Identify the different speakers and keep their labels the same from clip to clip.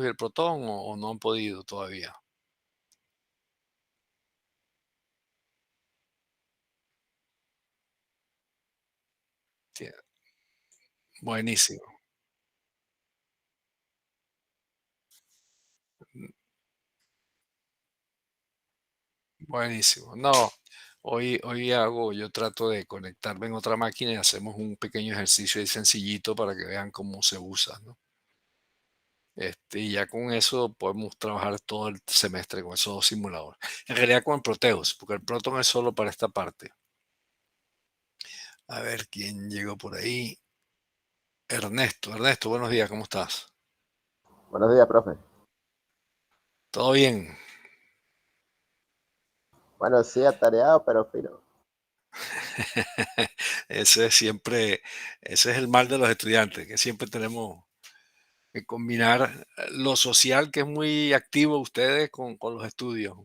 Speaker 1: y el protón o no han podido todavía? Tie Buenísimo, buenísimo. No, yo trato de conectarme en otra máquina y hacemos un pequeño ejercicio ahí sencillito para que vean cómo se usa, ¿no? Y ya con eso podemos trabajar todo el semestre con esos 2 simuladores. En realidad con el Proteus, porque el Proton es solo para esta parte. A ver quién llegó por ahí. Ernesto, Ernesto, buenos días, ¿cómo estás?
Speaker 2: Buenos días, profe.
Speaker 1: ¿Todo bien?
Speaker 2: Bueno, sí, atareado, pero fino.
Speaker 1: Ese es siempre, ese es el mal de los estudiantes, que siempre tenemos que combinar lo social, que es muy activo ustedes, con los estudios.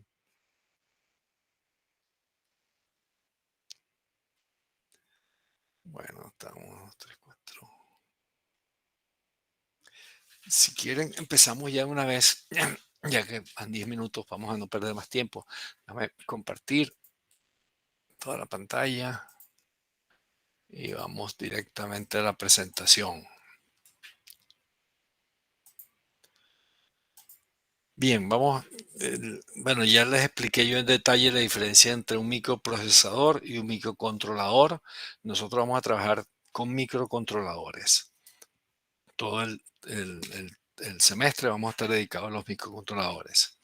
Speaker 1: Bueno, estamos 3, 4. Si quieren, empezamos ya una vez, ya que van 10 minutos, vamos a no perder más tiempo. Déjame compartir toda la pantalla y vamos directamente a la presentación. Bien, bueno, ya les expliqué yo en detalle la diferencia entre un microprocesador y un microcontrolador. Nosotros vamos a trabajar con microcontroladores. Todo el semestre vamos a estar dedicados a los microcontroladores.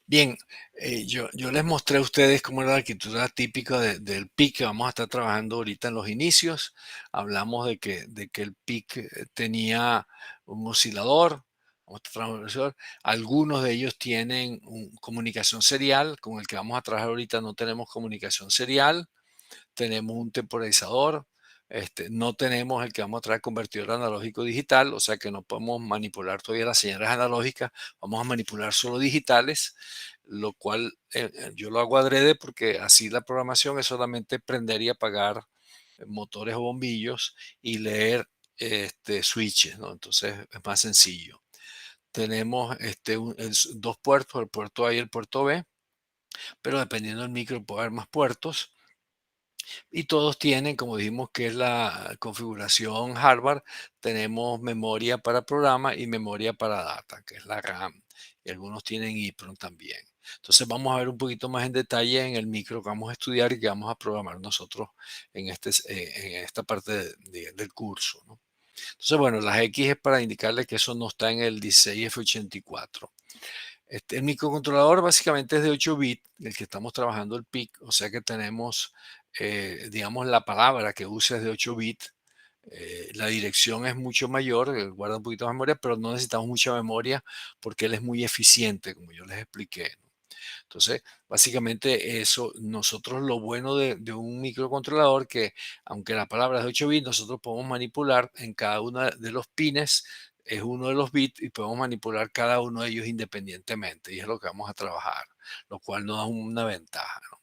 Speaker 1: Bien, yo les mostré a ustedes cómo era la arquitectura típica del PIC que vamos a estar trabajando ahorita en los inicios. Hablamos de que el PIC tenía un oscilador, vamos a estar trabajando con el oscilador. Algunos de ellos tienen comunicación serial, con el que vamos a trabajar ahorita no tenemos comunicación serial. Tenemos un temporalizador, no tenemos el que vamos a traer convertidor analógico digital, o sea que no podemos manipular todavía las señales analógicas, vamos a manipular solo digitales, lo cual yo lo hago adrede porque así la programación es solamente prender y apagar motores o bombillos y leer switches, ¿no? Entonces es más sencillo. Tenemos dos puertos, el puerto A y el puerto B, pero dependiendo del micro puede haber más puertos. Y todos tienen, como dijimos, que es la configuración hardware, tenemos memoria para programa y memoria para data, que es la RAM. Y algunos tienen EEPROM también. Entonces vamos a ver un poquito más en detalle en el micro que vamos a estudiar y que vamos a programar nosotros en esta parte del curso, ¿no? Entonces, bueno, las X es para indicarle que eso no está en el 16F84. El microcontrolador básicamente es de 8 bits, el que estamos trabajando el PIC, o sea que tenemos, digamos, la palabra que usa es de 8 bits. La dirección es mucho mayor, guarda un poquito más memoria, pero no necesitamos mucha memoria porque él es muy eficiente, como yo les expliqué, ¿no? Entonces, básicamente eso, nosotros lo bueno de un microcontrolador que aunque la palabra es de 8 bits, nosotros podemos manipular en cada uno de los pines, es uno de los bits y podemos manipular cada uno de ellos independientemente y es lo que vamos a trabajar, lo cual nos da una ventaja, ¿no?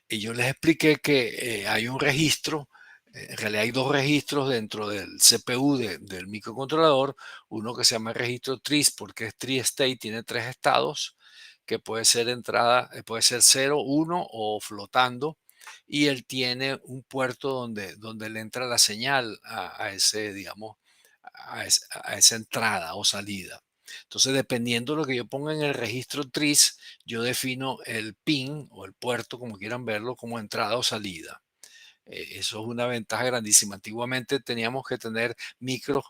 Speaker 1: Y yo les expliqué que hay un registro, en realidad hay dos registros dentro del CPU del microcontrolador, uno que se llama registro TRIS porque es tri-state, tiene tres estados, que puede ser entrada, puede ser 0, 1 o flotando, y él tiene un puerto donde le entra la señal a ese, digamos, a esa entrada o salida. Entonces, dependiendo de lo que yo ponga en el registro TRIS, yo defino el pin o el puerto, como quieran verlo, como entrada o salida. Eso es una ventaja grandísima. Antiguamente teníamos que tener micros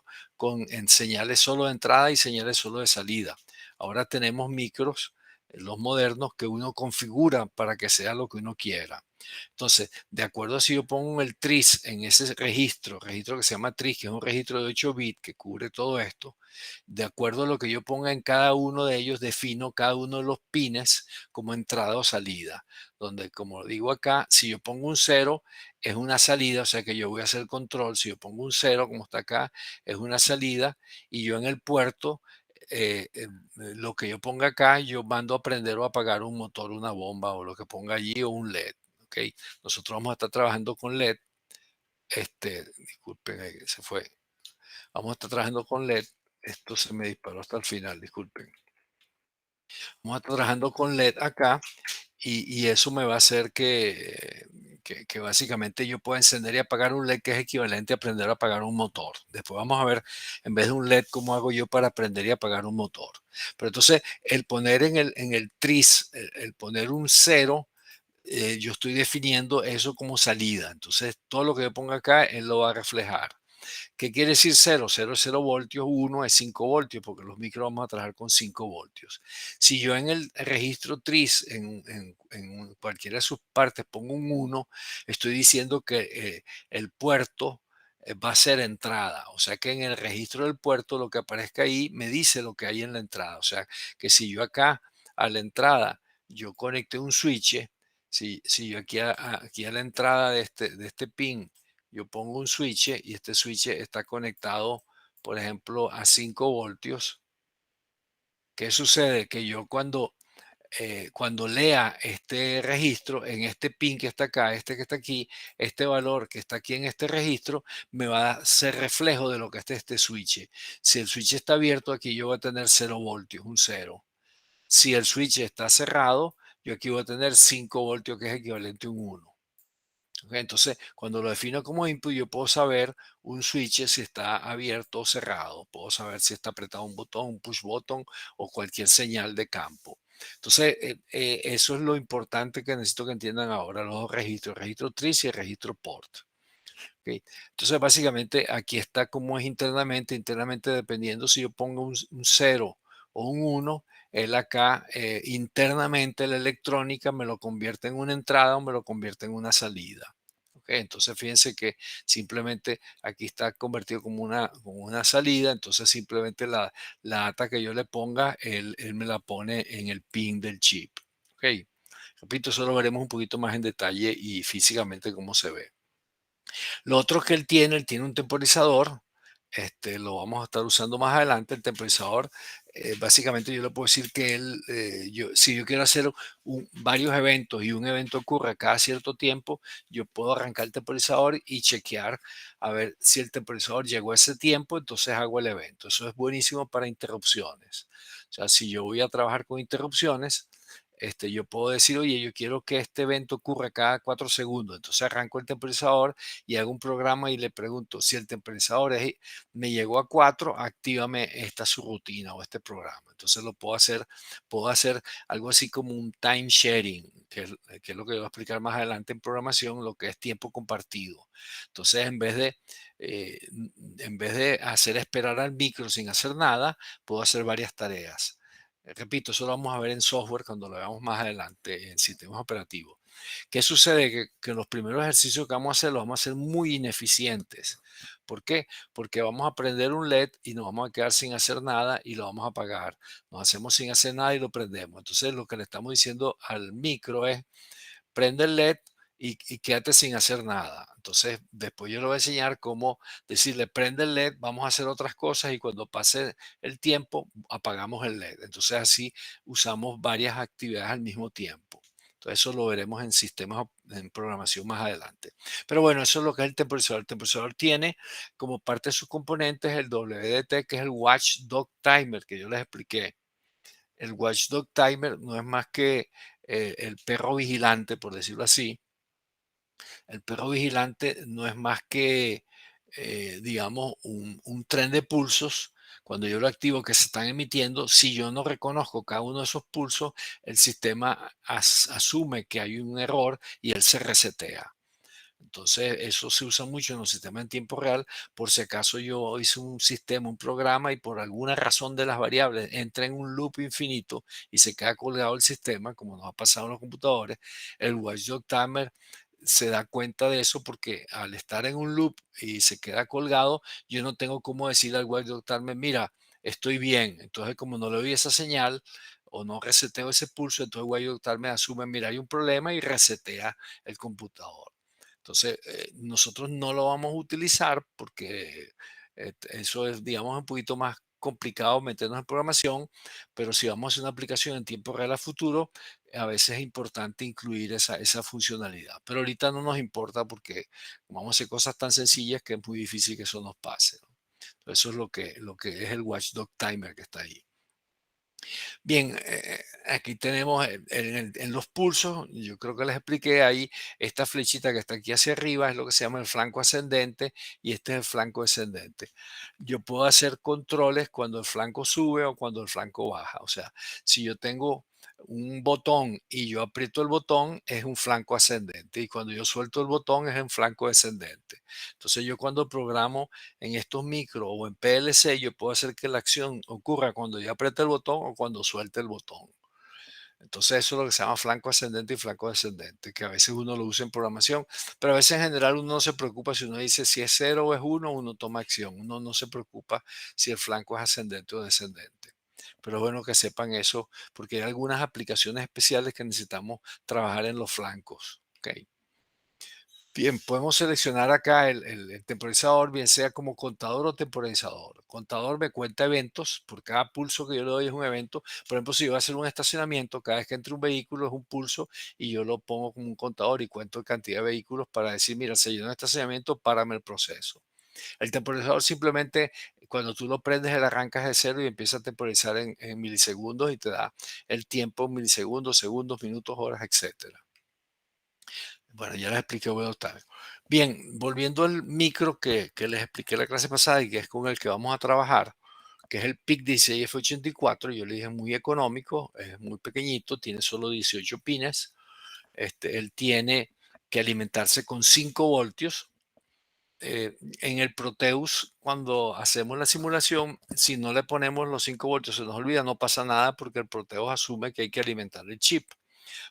Speaker 1: en señales solo de entrada y señales solo de salida. Ahora tenemos micros, los modernos, que uno configura para que sea lo que uno quiera. Entonces, de acuerdo a si yo pongo el TRIS en ese registro que se llama TRIS, que es un registro de 8 bits que cubre todo esto, de acuerdo a lo que yo ponga en cada uno de ellos, defino cada uno de los pines como entrada o salida. Donde, como digo acá, si yo pongo un 0, es una salida, o sea que yo voy a hacer control. Si yo pongo un 0, como está acá, es una salida. Y yo en el puerto, lo que yo ponga acá, yo mando a prender o apagar un motor, una bomba o lo que ponga allí o un LED. ¿Ok? Nosotros vamos a estar trabajando con LED. Disculpen, se fue. Vamos a estar trabajando con LED. Esto se me disparó hasta el final, disculpen. Vamos a estar trabajando con LED acá y eso me va a hacer que básicamente yo pueda encender y apagar un LED que es equivalente a aprender a apagar un motor. Después vamos a ver, en vez de un LED, cómo hago yo para aprender y apagar un motor. Pero entonces, el poner en el tris, el poner un cero, yo estoy definiendo eso como salida. Entonces, todo lo que yo ponga acá, él lo va a reflejar. ¿Qué quiere decir cero? Cero es 0 voltios, 1 es 5 voltios, porque los micros vamos a trabajar con 5 voltios. Si yo en el registro TRIS, en cualquiera de sus partes, pongo un 1, estoy diciendo que el puerto va a ser entrada. O sea que en el registro del puerto lo que aparezca ahí me dice lo que hay en la entrada. O sea que si yo acá a la entrada yo conecté un switch, si yo aquí a la entrada de este pin yo pongo un switch y este switch está conectado, por ejemplo, a 5 voltios. ¿Qué sucede? Que yo cuando lea este registro, en este pin que está acá, este que está aquí, este valor que está aquí en este registro, me va a ser reflejo de lo que está este switch. Si el switch está abierto, aquí yo voy a tener 0 voltios, un cero. Si el switch está cerrado, yo aquí voy a tener 5 voltios, que es equivalente a un uno. Ok, entonces, cuando lo defino como input, yo puedo saber un switch si está abierto o cerrado. Puedo saber si está apretado un botón, un push button o cualquier señal de campo. Entonces, eso es lo importante que necesito que entiendan ahora los dos registros, el registro TRIS y el registro port. ¿Ok? Entonces, básicamente, aquí está como es internamente dependiendo si yo pongo un 0 o un uno, él acá internamente la electrónica me lo convierte en una entrada o me lo convierte en una salida. ¿Ok? Entonces, fíjense que simplemente aquí está convertido como una salida, entonces simplemente la data que yo le ponga, él me la pone en el pin del chip. ¿Ok? Repito, eso lo veremos un poquito más en detalle y físicamente cómo se ve. Lo otro que él tiene un temporizador, lo vamos a estar usando más adelante. El temporizador, básicamente yo le puedo decir que si yo quiero hacer varios eventos y un evento ocurre cada cierto tiempo, yo puedo arrancar el temporizador y chequear a ver si el temporizador llegó a ese tiempo, entonces hago el evento. Eso es buenísimo para interrupciones. O sea, si yo voy a trabajar con interrupciones, yo puedo decir, oye, yo quiero que este evento ocurra cada 4 segundos. Entonces arranco el temporizador y hago un programa y le pregunto si el temporizador me llegó a 4, actívame esta subrutina o este programa. Entonces lo puedo hacer algo así como un time sharing, que es lo que voy a explicar más adelante en programación, lo que es tiempo compartido. Entonces, en vez de hacer esperar al micro sin hacer nada, puedo hacer varias tareas. Repito, eso lo vamos a ver en software cuando lo veamos más adelante en sistemas operativos. ¿Qué sucede? Que los primeros ejercicios que vamos a hacer los vamos a hacer muy ineficientes. ¿Por qué? Porque vamos a prender un LED y nos vamos a quedar sin hacer nada y lo vamos a apagar. Nos hacemos sin hacer nada y lo prendemos. Entonces, lo que le estamos diciendo al micro es, prende el LED y quédate sin hacer nada. Entonces, después yo le voy a enseñar cómo decirle, prende el LED, vamos a hacer otras cosas y cuando pase el tiempo, apagamos el LED. Entonces, así usamos varias actividades al mismo tiempo. Entonces, eso lo veremos en sistemas, en programación más adelante. Pero bueno, eso es lo que es el temporizador. El temporizador tiene como parte de sus componentes el WDT, que es el Watchdog Timer, que yo les expliqué. El Watchdog Timer no es más que el perro vigilante, por decirlo así. El perro vigilante no es más que, digamos, un tren de pulsos. Cuando yo lo activo, que se están emitiendo, si yo no reconozco cada uno de esos pulsos, el sistema asume que hay un error y él se resetea. Entonces, eso se usa mucho en los sistemas en tiempo real. Por si acaso yo hice un sistema, un programa y por alguna razón de las variables entra en un loop infinito y se queda colgado el sistema, como nos ha pasado en los computadores, el Watchdog Timer se da cuenta de eso porque al estar en un loop y se queda colgado, yo no tengo cómo decirle al Watchdog Timer, mira, estoy bien. Entonces, como no le doy esa señal o no reseteo ese pulso, entonces el Watchdog Timer asume, mira, hay un problema y resetea el computador. Entonces, nosotros no lo vamos a utilizar porque eso es, digamos, un poquito más complicado meternos en programación, pero si vamos a hacer una aplicación en tiempo real a futuro, a veces es importante incluir esa funcionalidad. Pero ahorita no nos importa porque vamos a hacer cosas tan sencillas que es muy difícil que eso nos pase, ¿no? Eso es lo que es el Watchdog Timer que está ahí. Bien, aquí tenemos en los pulsos, yo creo que les expliqué ahí, esta flechita que está aquí hacia arriba es lo que se llama el flanco ascendente y este es el flanco descendente. Yo puedo hacer controles cuando el flanco sube o cuando el flanco baja. O sea, si yo tengo un botón y yo aprieto el botón, es un flanco ascendente y cuando yo suelto el botón es un flanco descendente. Entonces yo cuando programo en estos micro o en PLC, yo puedo hacer que la acción ocurra cuando yo apriete el botón o cuando suelte el botón. Entonces eso es lo que se llama flanco ascendente y flanco descendente, que a veces uno lo usa en programación, pero a veces en general uno no se preocupa si uno dice si es 0 o es 1, uno toma acción. Uno no se preocupa si el flanco es ascendente o descendente. Pero es bueno que sepan eso porque hay algunas aplicaciones especiales que necesitamos trabajar en los flancos. ¿Ok? Bien, podemos seleccionar acá el temporizador, bien sea como contador o temporizador. Contador me cuenta eventos, por cada pulso que yo le doy es un evento. Por ejemplo, si yo voy a hacer un estacionamiento, cada vez que entre un vehículo es un pulso y yo lo pongo como un contador y cuento cantidad de vehículos para decir, mira, se llenó el estacionamiento, párame el proceso. El temporizador simplemente, cuando tú lo prendes, él arrancas de cero y empieza a temporizar en milisegundos y te da el tiempo en milisegundos, segundos, minutos, horas, etcétera. Bueno, ya les expliqué Web Time. Bien, volviendo al micro que les expliqué la clase pasada y que es con el que vamos a trabajar, que es el PIC 16F84, yo le dije muy económico, es muy pequeñito, tiene solo 18 pines. Él tiene que alimentarse con 5 voltios. En el Proteus, cuando hacemos la simulación, si no le ponemos los 5 voltios, se nos olvida, no pasa nada porque el Proteus asume que hay que alimentar el chip.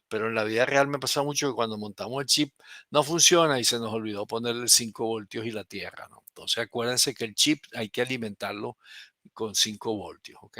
Speaker 1: Pero en la vida real me pasa mucho que cuando montamos el chip no funciona y se nos olvidó ponerle 5 voltios y la tierra, ¿no? Entonces acuérdense que el chip hay que alimentarlo con 5 voltios, ¿ok?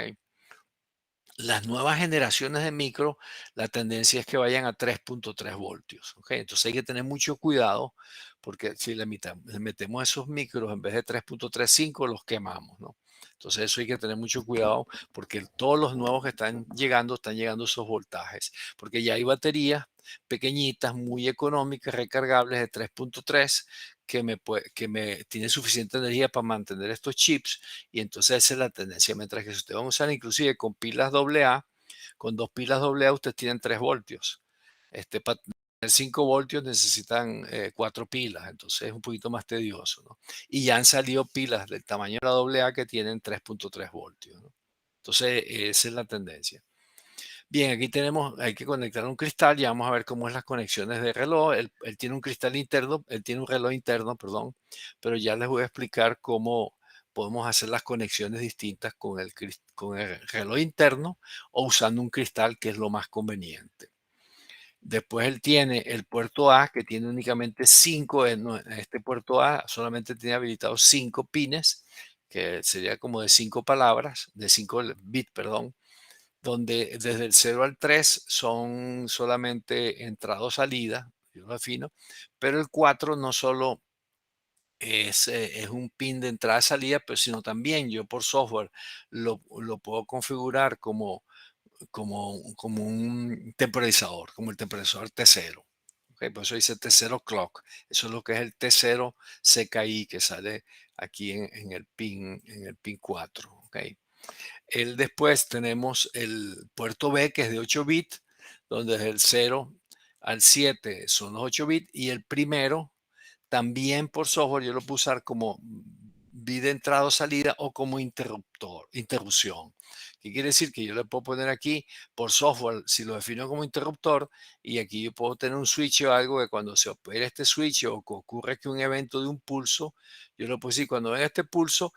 Speaker 1: Las nuevas generaciones de micro, la tendencia es que vayan a 3.3 voltios, ¿ok? Entonces hay que tener mucho cuidado porque si le metemos esos micros en vez de 3.35 los quemamos, ¿no? Entonces eso hay que tener mucho cuidado porque todos los nuevos que están llegando esos voltajes, porque ya hay baterías pequeñitas, muy económicas, recargables de 3.3 que me tienen suficiente energía para mantener estos chips y entonces esa es la tendencia. Mientras que si usted va a usar inclusive con pilas AA, con 2 pilas AA ustedes tienen 3 voltios. Para tener 5 voltios necesitan 4 pilas, entonces es un poquito más tedioso, ¿no? Y ya han salido pilas del tamaño de la AA que tienen 3.3 voltios, ¿no? Entonces esa es la tendencia. Bien, aquí tenemos, hay que conectar un cristal, ya vamos a ver cómo es las conexiones de reloj. Él tiene un cristal interno, él tiene un reloj interno, perdón, pero ya les voy a explicar cómo podemos hacer las conexiones distintas con el reloj interno o usando un cristal, que es lo más conveniente. Después él tiene el puerto A, que tiene únicamente 5, este puerto A solamente tiene habilitados 5 pines, que sería como de 5 palabras, de 5 bits, perdón, donde desde el 0 al 3 son solamente entrada o salida, yo lo afino, pero el 4 no solo es un pin de entrada-salida, pero sino también yo por software lo puedo configurar como un temporizador, como el temporizador T0. ¿Ok? Por eso dice T0 Clock. Eso es lo que es el T0 CKI que sale aquí en el pin 4. ¿Ok? Después tenemos el puerto B, que es de 8 bits, donde desde el 0 al 7 son los 8 bits, y el primero también por software yo lo puedo usar como bit de entrada o salida o como interrupción. ¿Qué quiere decir? Que yo le puedo poner aquí por software, si lo defino como interruptor, y aquí yo puedo tener un switch o algo que cuando se opera este switch o que ocurre que un evento de un pulso, yo lo puedo decir, cuando venga este pulso,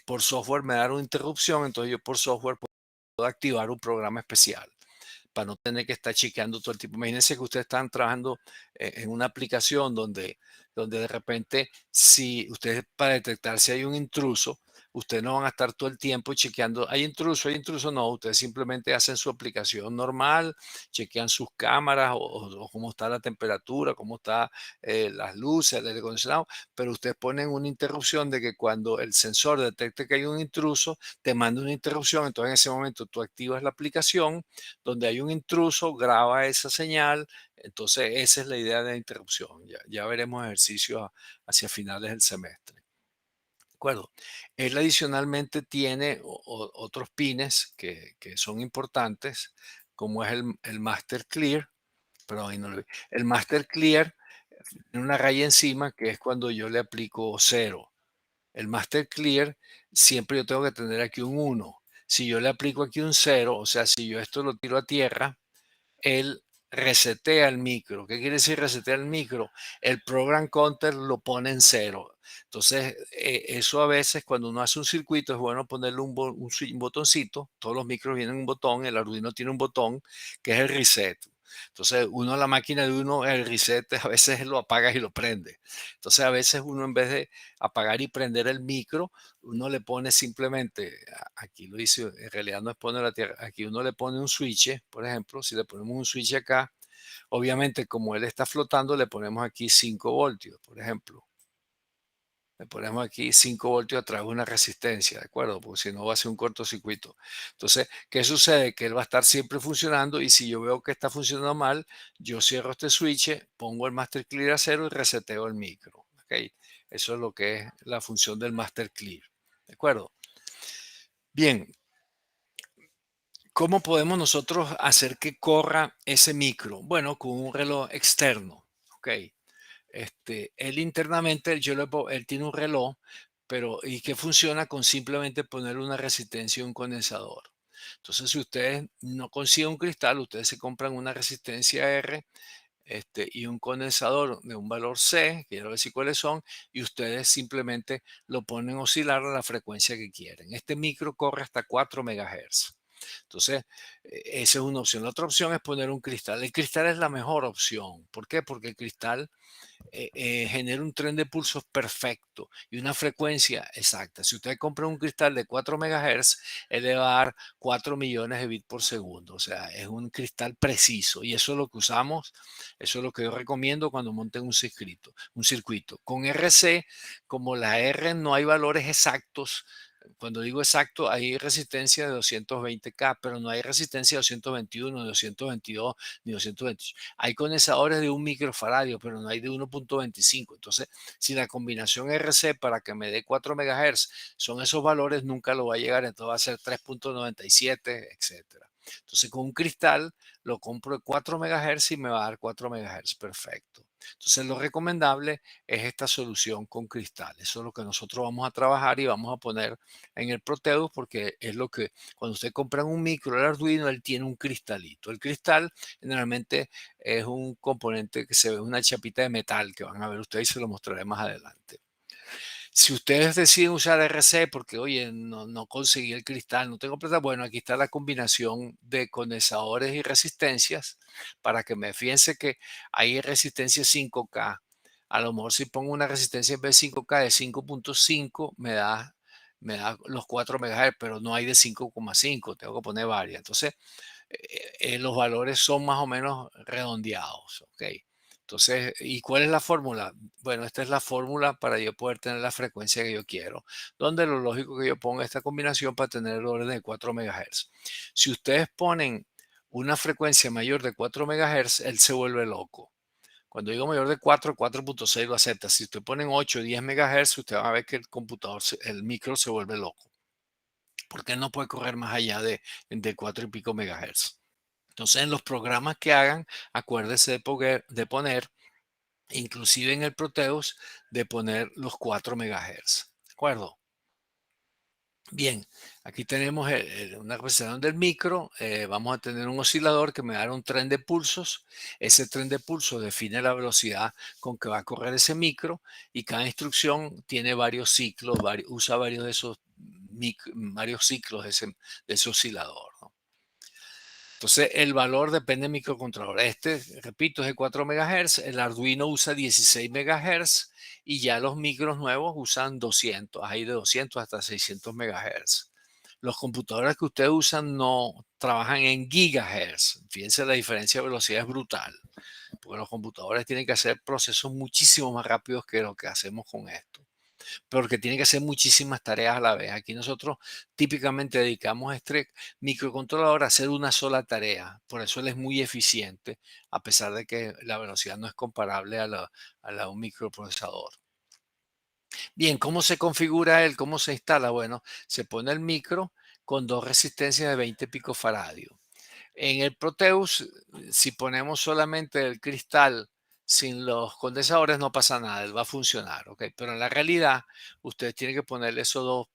Speaker 1: por software me da una interrupción, entonces yo por software puedo activar un programa especial para no tener que estar chequeando todo el tiempo. Imagínense que ustedes están trabajando en una aplicación donde de repente, si ustedes para detectar si hay un intruso, ustedes no van a estar todo el tiempo chequeando, hay intruso, no, ustedes simplemente hacen su aplicación normal, chequean sus cámaras o cómo está la temperatura, cómo están las luces, el aire acondicionado, pero ustedes ponen una interrupción de que cuando el sensor detecte que hay un intruso, te manda una interrupción, entonces en ese momento tú activas la aplicación donde hay un intruso, graba esa señal. Entonces, esa es la idea de la interrupción. Ya veremos ejercicios hacia finales del semestre. acuerdo? Él adicionalmente tiene otros pines que son importantes, como es el Master Clear, pero ahí no lo vi. El Master Clear tiene una raya encima que es cuando yo le aplico cero. El Master Clear, siempre yo tengo que tener aquí un uno. Si yo le aplico aquí un cero, o sea, si yo esto lo tiro a tierra, él resetea el micro. ¿Qué quiere decir resetea el micro? El program counter lo pone en cero. Entonces, eso a veces cuando uno hace un circuito es bueno ponerle un botoncito. Todos los micros vienen un botón, el Arduino tiene un botón que es el reset. Entonces, uno la máquina de uno, el reset a veces lo apaga y lo prende. Entonces, a veces uno en vez de apagar y prender el micro, uno le pone simplemente, aquí lo hice, en realidad no es poner la tierra, aquí uno le pone un switch, por ejemplo, si le ponemos un switch acá, obviamente como él está flotando, le ponemos aquí 5 voltios, por ejemplo. Le ponemos aquí 5 voltios a través de una resistencia, ¿de acuerdo? Porque si no va a ser un cortocircuito. Entonces, ¿qué sucede? Que él va a estar siempre funcionando y si yo veo que está funcionando mal, yo cierro este switch, pongo el Master Clear a cero y reseteo el micro. ¿Ok? Eso es lo que es la función del Master Clear. ¿De acuerdo? Bien, ¿cómo podemos nosotros hacer que corra ese micro? Bueno, con un reloj externo. ¿Ok? Él internamente, él tiene un reloj, pero y que funciona con simplemente poner una resistencia y un condensador. Entonces, si ustedes no consiguen un cristal, ustedes se compran una resistencia R y un condensador de un valor C, que ya lo voy a decir cuáles son, y ustedes simplemente lo ponen a oscilar a la frecuencia que quieren. Este micro corre hasta 4 megahertz. Entonces, esa es una opción. La otra opción es poner un cristal. El cristal es la mejor opción. ¿Por qué? Porque el cristal genera un tren de pulsos perfecto y una frecuencia exacta. Si usted compra un cristal de 4 megahertz, él le va a dar 4 millones de bits por segundo. O sea, es un cristal preciso y eso es lo que usamos, eso es lo que yo recomiendo cuando monten un circuito. Un circuito. Con RC, como la R no hay valores exactos, cuando digo exacto, hay resistencia de 220K, pero no hay resistencia de 221, de 222, ni 228. Hay condensadores de 1 microfaradio, pero no hay de 1.25. Entonces, si la combinación RC para que me dé 4 MHz son esos valores, nunca lo va a llegar, entonces va a ser 3.97, etcétera. Entonces, con un cristal lo compro de 4 MHz y me va a dar 4 MHz. Perfecto. Entonces, lo recomendable es esta solución con cristal. Eso es lo que nosotros vamos a trabajar y vamos a poner en el Proteus porque es lo que cuando usted compra un micro, el Arduino, él tiene un cristalito. El cristal generalmente es un componente que se ve una chapita de metal que van a ver ustedes y se lo mostraré más adelante. Si ustedes deciden usar RC porque, oye, no conseguí el cristal, no tengo plata, bueno, aquí está la combinación de condensadores y resistencias para que me fíjense que hay resistencia 5K. A lo mejor si pongo una resistencia en vez de 5K de 5.5 me da los 4 MHz, pero no hay de 5,5, tengo que poner varias. Entonces, los valores son más o menos redondeados, ¿ok? Entonces, ¿y cuál es la fórmula? Bueno, esta es la fórmula para yo poder tener la frecuencia que yo quiero, donde lo lógico que yo ponga esta combinación para tener el orden de 4 MHz. Si ustedes ponen una frecuencia mayor de 4 MHz, él se vuelve loco. Cuando digo mayor de 4, 4.6 lo acepta. Si usted ponen 8, 10 MHz, usted va a ver que el computador, el micro se vuelve loco, porque él no puede correr más allá de 4 y pico megahertz. Entonces, en los programas que hagan, acuérdese de poner, inclusive en el Proteus, de poner los 4 megahertz. ¿De acuerdo? Bien, aquí tenemos una representación del micro. Vamos a tener un oscilador que me dará un tren de pulsos. Ese tren de pulsos define la velocidad con que va a correr ese micro y cada instrucción tiene varios ciclos, usa varios de esos varios ciclos de ese oscilador, ¿no? Entonces, el valor depende del microcontrolador. Repito, es de 4 MHz. El Arduino usa 16 MHz y ya los micros nuevos usan 200. Hay de 200 hasta 600 MHz. Los computadores que ustedes usan no trabajan en gigahertz. Fíjense, la diferencia de velocidad es brutal, porque los computadores tienen que hacer procesos muchísimo más rápidos que lo que hacemos con esto, porque tiene que hacer muchísimas tareas a la vez. Aquí nosotros típicamente dedicamos a este microcontrolador a hacer una sola tarea. Por eso él es muy eficiente, a pesar de que la velocidad no es comparable a la de un microprocesador. Bien, ¿cómo se configura él? ¿Cómo se instala? Bueno, se pone el micro con dos resistencias de 20 picofaradios. En el Proteus, si ponemos solamente el cristal sin los condensadores, no pasa nada, él va a funcionar, ¿ok? Pero en la realidad, ustedes tienen que ponerle esos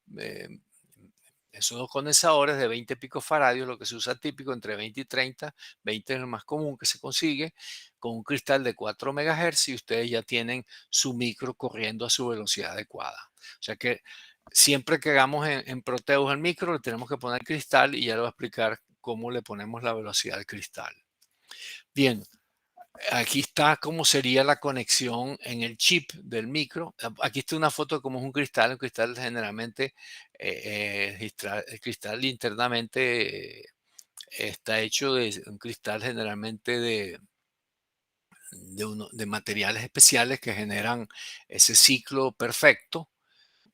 Speaker 1: dos condensadores de 20 picofaradios, lo que se usa típico entre 20 y 30, 20 es lo más común que se consigue, con un cristal de 4 megahertz y ustedes ya tienen su micro corriendo a su velocidad adecuada. O sea que siempre que hagamos en Proteus el micro, le tenemos que poner cristal y ya le voy a explicar cómo le ponemos la velocidad al cristal. Bien, aquí está cómo sería la conexión en el chip del micro. Aquí está una foto de cómo es un cristal. Un cristal generalmente, el cristal internamente está hecho de un cristal generalmente de materiales especiales que generan ese ciclo perfecto.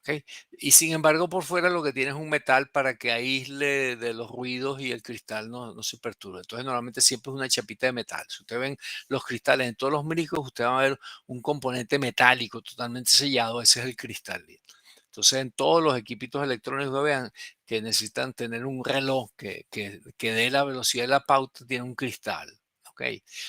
Speaker 1: ¿Ok? Y sin embargo, por fuera lo que tiene es un metal para que aísle de los ruidos y el cristal no se perturbe. Entonces, normalmente siempre es una chapita de metal. Si ustedes ven los cristales en todos los micros, usted va a ver un componente metálico totalmente sellado. Ese es el cristal. Entonces, en todos los equipitos electrónicos que vean que necesitan tener un reloj que dé la velocidad de la pauta, tiene un cristal. ¿Ok?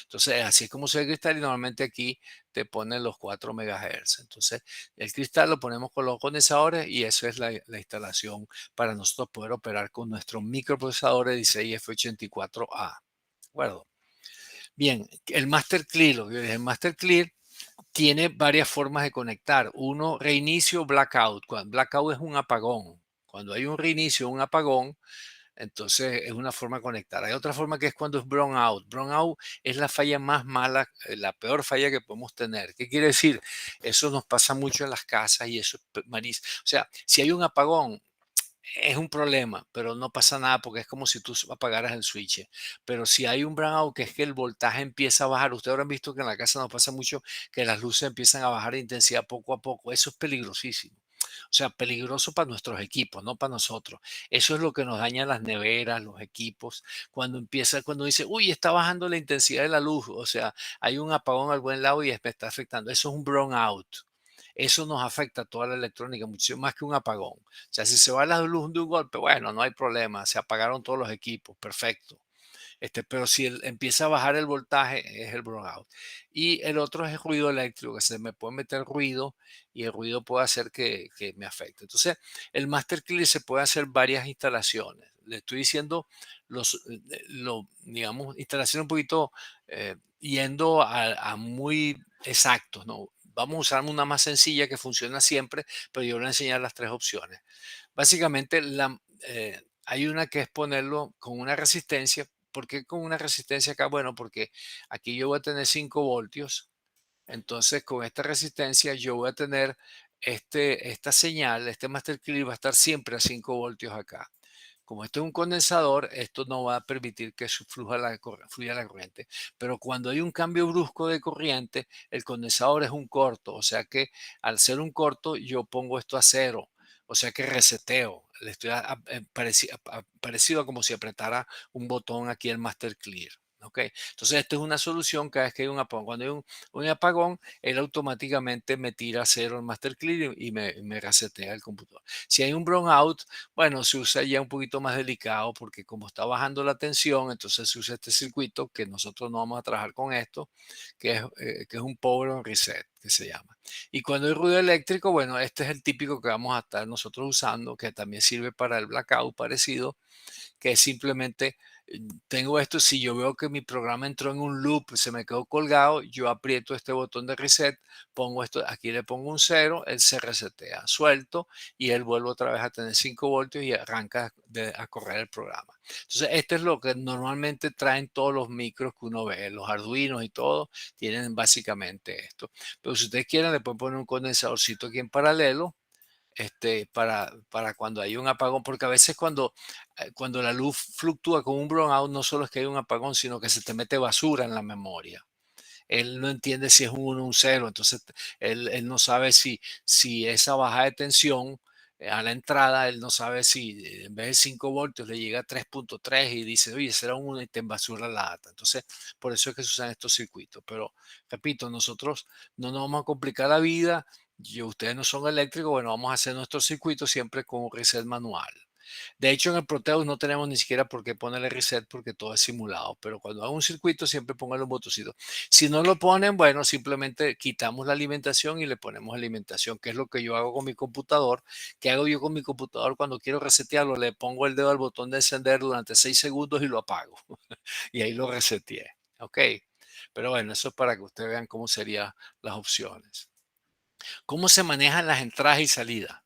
Speaker 1: Entonces, así es como se ve el cristal y normalmente aquí te ponen los 4 megahertz. Entonces, el cristal lo ponemos con los condensadores y eso es la instalación para nosotros poder operar con nuestro microprocesador de 16F84A. ¿De acuerdo? Bien, el Master Clear, lo que yo dije, el Master Clear tiene varias formas de conectar. Uno, reinicio, blackout. Blackout es un apagón. Cuando hay un reinicio, un apagón, entonces es una forma de conectar. Hay otra forma que es cuando es brownout. Brownout es la falla más mala, la peor falla que podemos tener. ¿Qué quiere decir? Eso nos pasa mucho en las casas y eso es O sea, si hay un apagón, es un problema, pero no pasa nada porque es como si tú apagaras el switch. Pero si hay un brownout, que es que el voltaje empieza a bajar, ustedes habrán visto que en la casa nos pasa mucho que las luces empiezan a bajar de intensidad poco a poco. Eso es peligrosísimo. O sea, peligroso para nuestros equipos, no para nosotros. Eso es lo que nos daña las neveras, los equipos. Cuando dice, uy, está bajando la intensidad de la luz, o sea, hay un apagón al buen lado y me está afectando. Eso es un brownout. Eso nos afecta a toda la electrónica, mucho más que un apagón. O sea, si se va la luz de un golpe, bueno, no hay problema, se apagaron todos los equipos, perfecto. Pero si empieza a bajar el voltaje, es el brownout. Y el otro es el ruido eléctrico, que se me puede meter ruido y el ruido puede hacer que me afecte. Entonces, el Master Clear se puede hacer varias instalaciones. Le estoy diciendo, digamos, instalaciones un poquito yendo a muy exactos, ¿no? Vamos a usar una más sencilla que funciona siempre, pero yo voy a enseñar las tres opciones. Básicamente, hay una que es ponerlo con una resistencia. ¿Por qué con una resistencia acá? Bueno, porque aquí yo voy a tener 5 voltios. Entonces, con esta resistencia yo voy a tener esta señal, este master clear va a estar siempre a 5 voltios acá. Como esto es un condensador, esto no va a permitir que fluya la corriente. Pero cuando hay un cambio brusco de corriente, el condensador es un corto. O sea que al ser un corto, yo pongo esto a cero. O sea que reseteo. Le estoy parecido a como si apretara un botón aquí el Master Clear. ¿Ok? Entonces, esto es una solución cada vez que hay un apagón. Cuando hay un apagón, él automáticamente me tira a cero el Master Clear y me resetea el computador. Si hay un brownout, bueno, se usa ya un poquito más delicado porque como está bajando la tensión, entonces se usa este circuito que nosotros no vamos a trabajar con esto, que es un power on reset, que se llama. Y cuando hay ruido eléctrico, bueno, este es el típico que vamos a estar nosotros usando, que también sirve para el blackout parecido, que es simplemente tengo esto, si yo veo que mi programa entró en un loop, se me quedó colgado, yo aprieto este botón de reset, pongo esto, aquí le pongo un cero, él se resetea, suelto y él vuelve otra vez a tener 5 voltios y arranca a correr el programa. Entonces, esto es lo que normalmente traen todos los micros que uno ve, los Arduinos y todo, tienen básicamente esto. Pero si ustedes quieren, le pueden poner un condensadorcito aquí en paralelo para cuando hay un apagón, porque a veces cuando la luz fluctúa con un brownout, no solo es que hay un apagón, sino que se te mete basura en la memoria. Él no entiende si es un 1 o un 0, entonces él no sabe si esa baja de tensión a la entrada, él no sabe si en vez de 5 voltios le llega a 3.3 y dice, oye, será un 1 y te basura la data. Entonces, por eso es que se usan estos circuitos. Pero, repito, nosotros no nos vamos a complicar la vida. ustedes no son eléctricos, bueno, vamos a hacer nuestro circuito siempre con un reset manual. De hecho, en el Proteus no tenemos ni siquiera por qué ponerle reset porque todo es simulado, pero cuando hago un circuito siempre pónganle un botoncito. Si no lo ponen, bueno, simplemente quitamos la alimentación y le ponemos alimentación, que es lo que yo hago con mi computador. ¿Qué hago yo con mi computador cuando quiero resetearlo? Le pongo el dedo al botón de encender durante 6 segundos y lo apago. Y ahí lo reseteé. ¿Ok? Pero bueno, eso es para que ustedes vean cómo serían las opciones. ¿Cómo se manejan las entradas y salidas?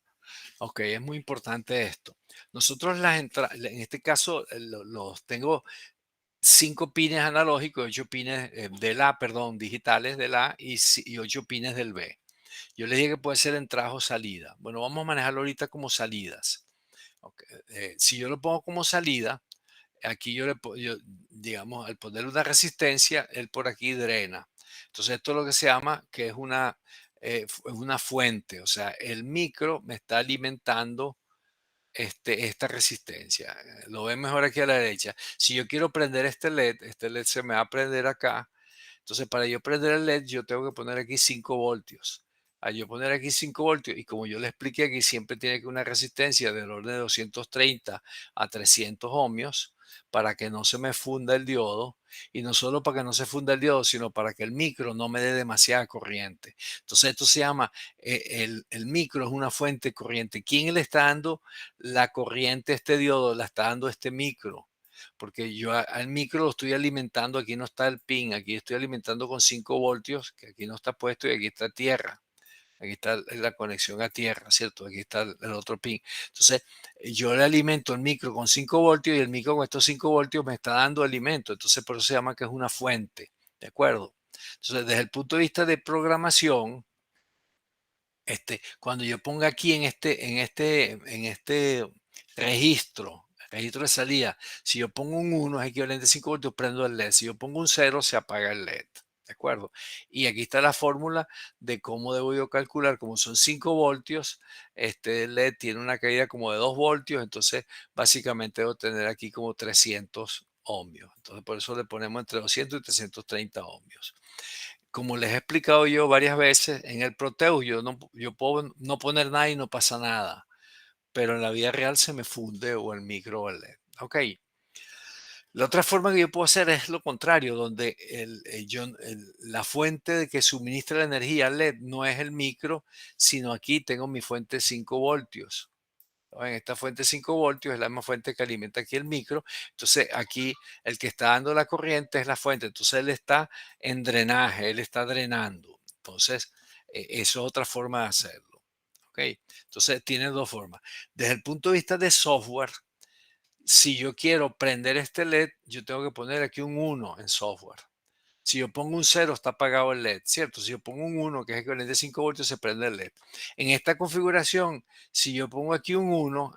Speaker 1: Ok, es muy importante esto. Nosotros las entradas, en este caso, los tengo 5 pines analógicos, 8 pines del A, perdón, digitales del A y 8 pines del B. Yo les dije que puede ser entrada o salida. Bueno, vamos a manejarlo ahorita como salidas. Ok, si yo lo pongo como salida, aquí digamos, al poner una resistencia, él por aquí drena. Entonces, esto es lo que se llama que es una fuente. O sea, el micro me está alimentando esta resistencia. Lo ven mejor aquí a la derecha. Si yo quiero prender este LED se me va a prender acá. Entonces, para yo prender el LED, yo tengo que poner aquí 5 voltios. Al yo poner aquí 5 voltios, y como yo le expliqué aquí, siempre tiene que una resistencia del orden de 230 a 300 ohmios para que no se me funda el diodo. Y no solo para que no se funda el diodo, sino para que el micro no me dé demasiada corriente. Entonces, esto se llama, el micro es una fuente de corriente. ¿Quién le está dando la corriente a este diodo? La está dando este micro porque yo al micro lo estoy alimentando, aquí no está el pin, aquí estoy alimentando con 5 voltios, que aquí no está puesto y aquí está tierra. Aquí está la conexión a tierra, ¿cierto? Aquí está el otro pin. Entonces, yo le alimento el micro con 5 voltios y el micro con estos 5 voltios me está dando alimento. Entonces, por eso se llama que es una fuente, ¿de acuerdo? Entonces, desde el punto de vista de programación, cuando yo ponga aquí en este registro de salida, si yo pongo un 1 es equivalente a 5 voltios, prendo el LED. Si yo pongo un 0, se apaga el LED. ¿De acuerdo? Y aquí está la fórmula de cómo debo yo calcular. Como son 5 voltios, este LED tiene una caída como de 2 voltios, entonces básicamente debo tener aquí como 300 ohmios. Entonces por eso le ponemos entre 200 y 330 ohmios. Como les he explicado yo varias veces, en el Proteus yo puedo no poner nada y no pasa nada, pero en la vida real se me funde o el micro o el LED. Ok. La otra forma que yo puedo hacer es lo contrario, donde la fuente de que suministra la energía al LED no es el micro, sino aquí tengo mi fuente 5 voltios. En esta fuente 5 voltios es la misma fuente que alimenta aquí el micro. Entonces aquí el que está dando la corriente es la fuente. Entonces él está en drenaje, él está drenando. Entonces eso es otra forma de hacerlo. ¿Ok? Entonces tiene dos formas. Desde el punto de vista de software, si yo quiero prender este LED, yo tengo que poner aquí un 1 en software. Si yo pongo un 0, está apagado el LED, ¿cierto? Si yo pongo un 1, que es equivalente a 5 voltios, se prende el LED. En esta configuración, si yo pongo aquí un 1,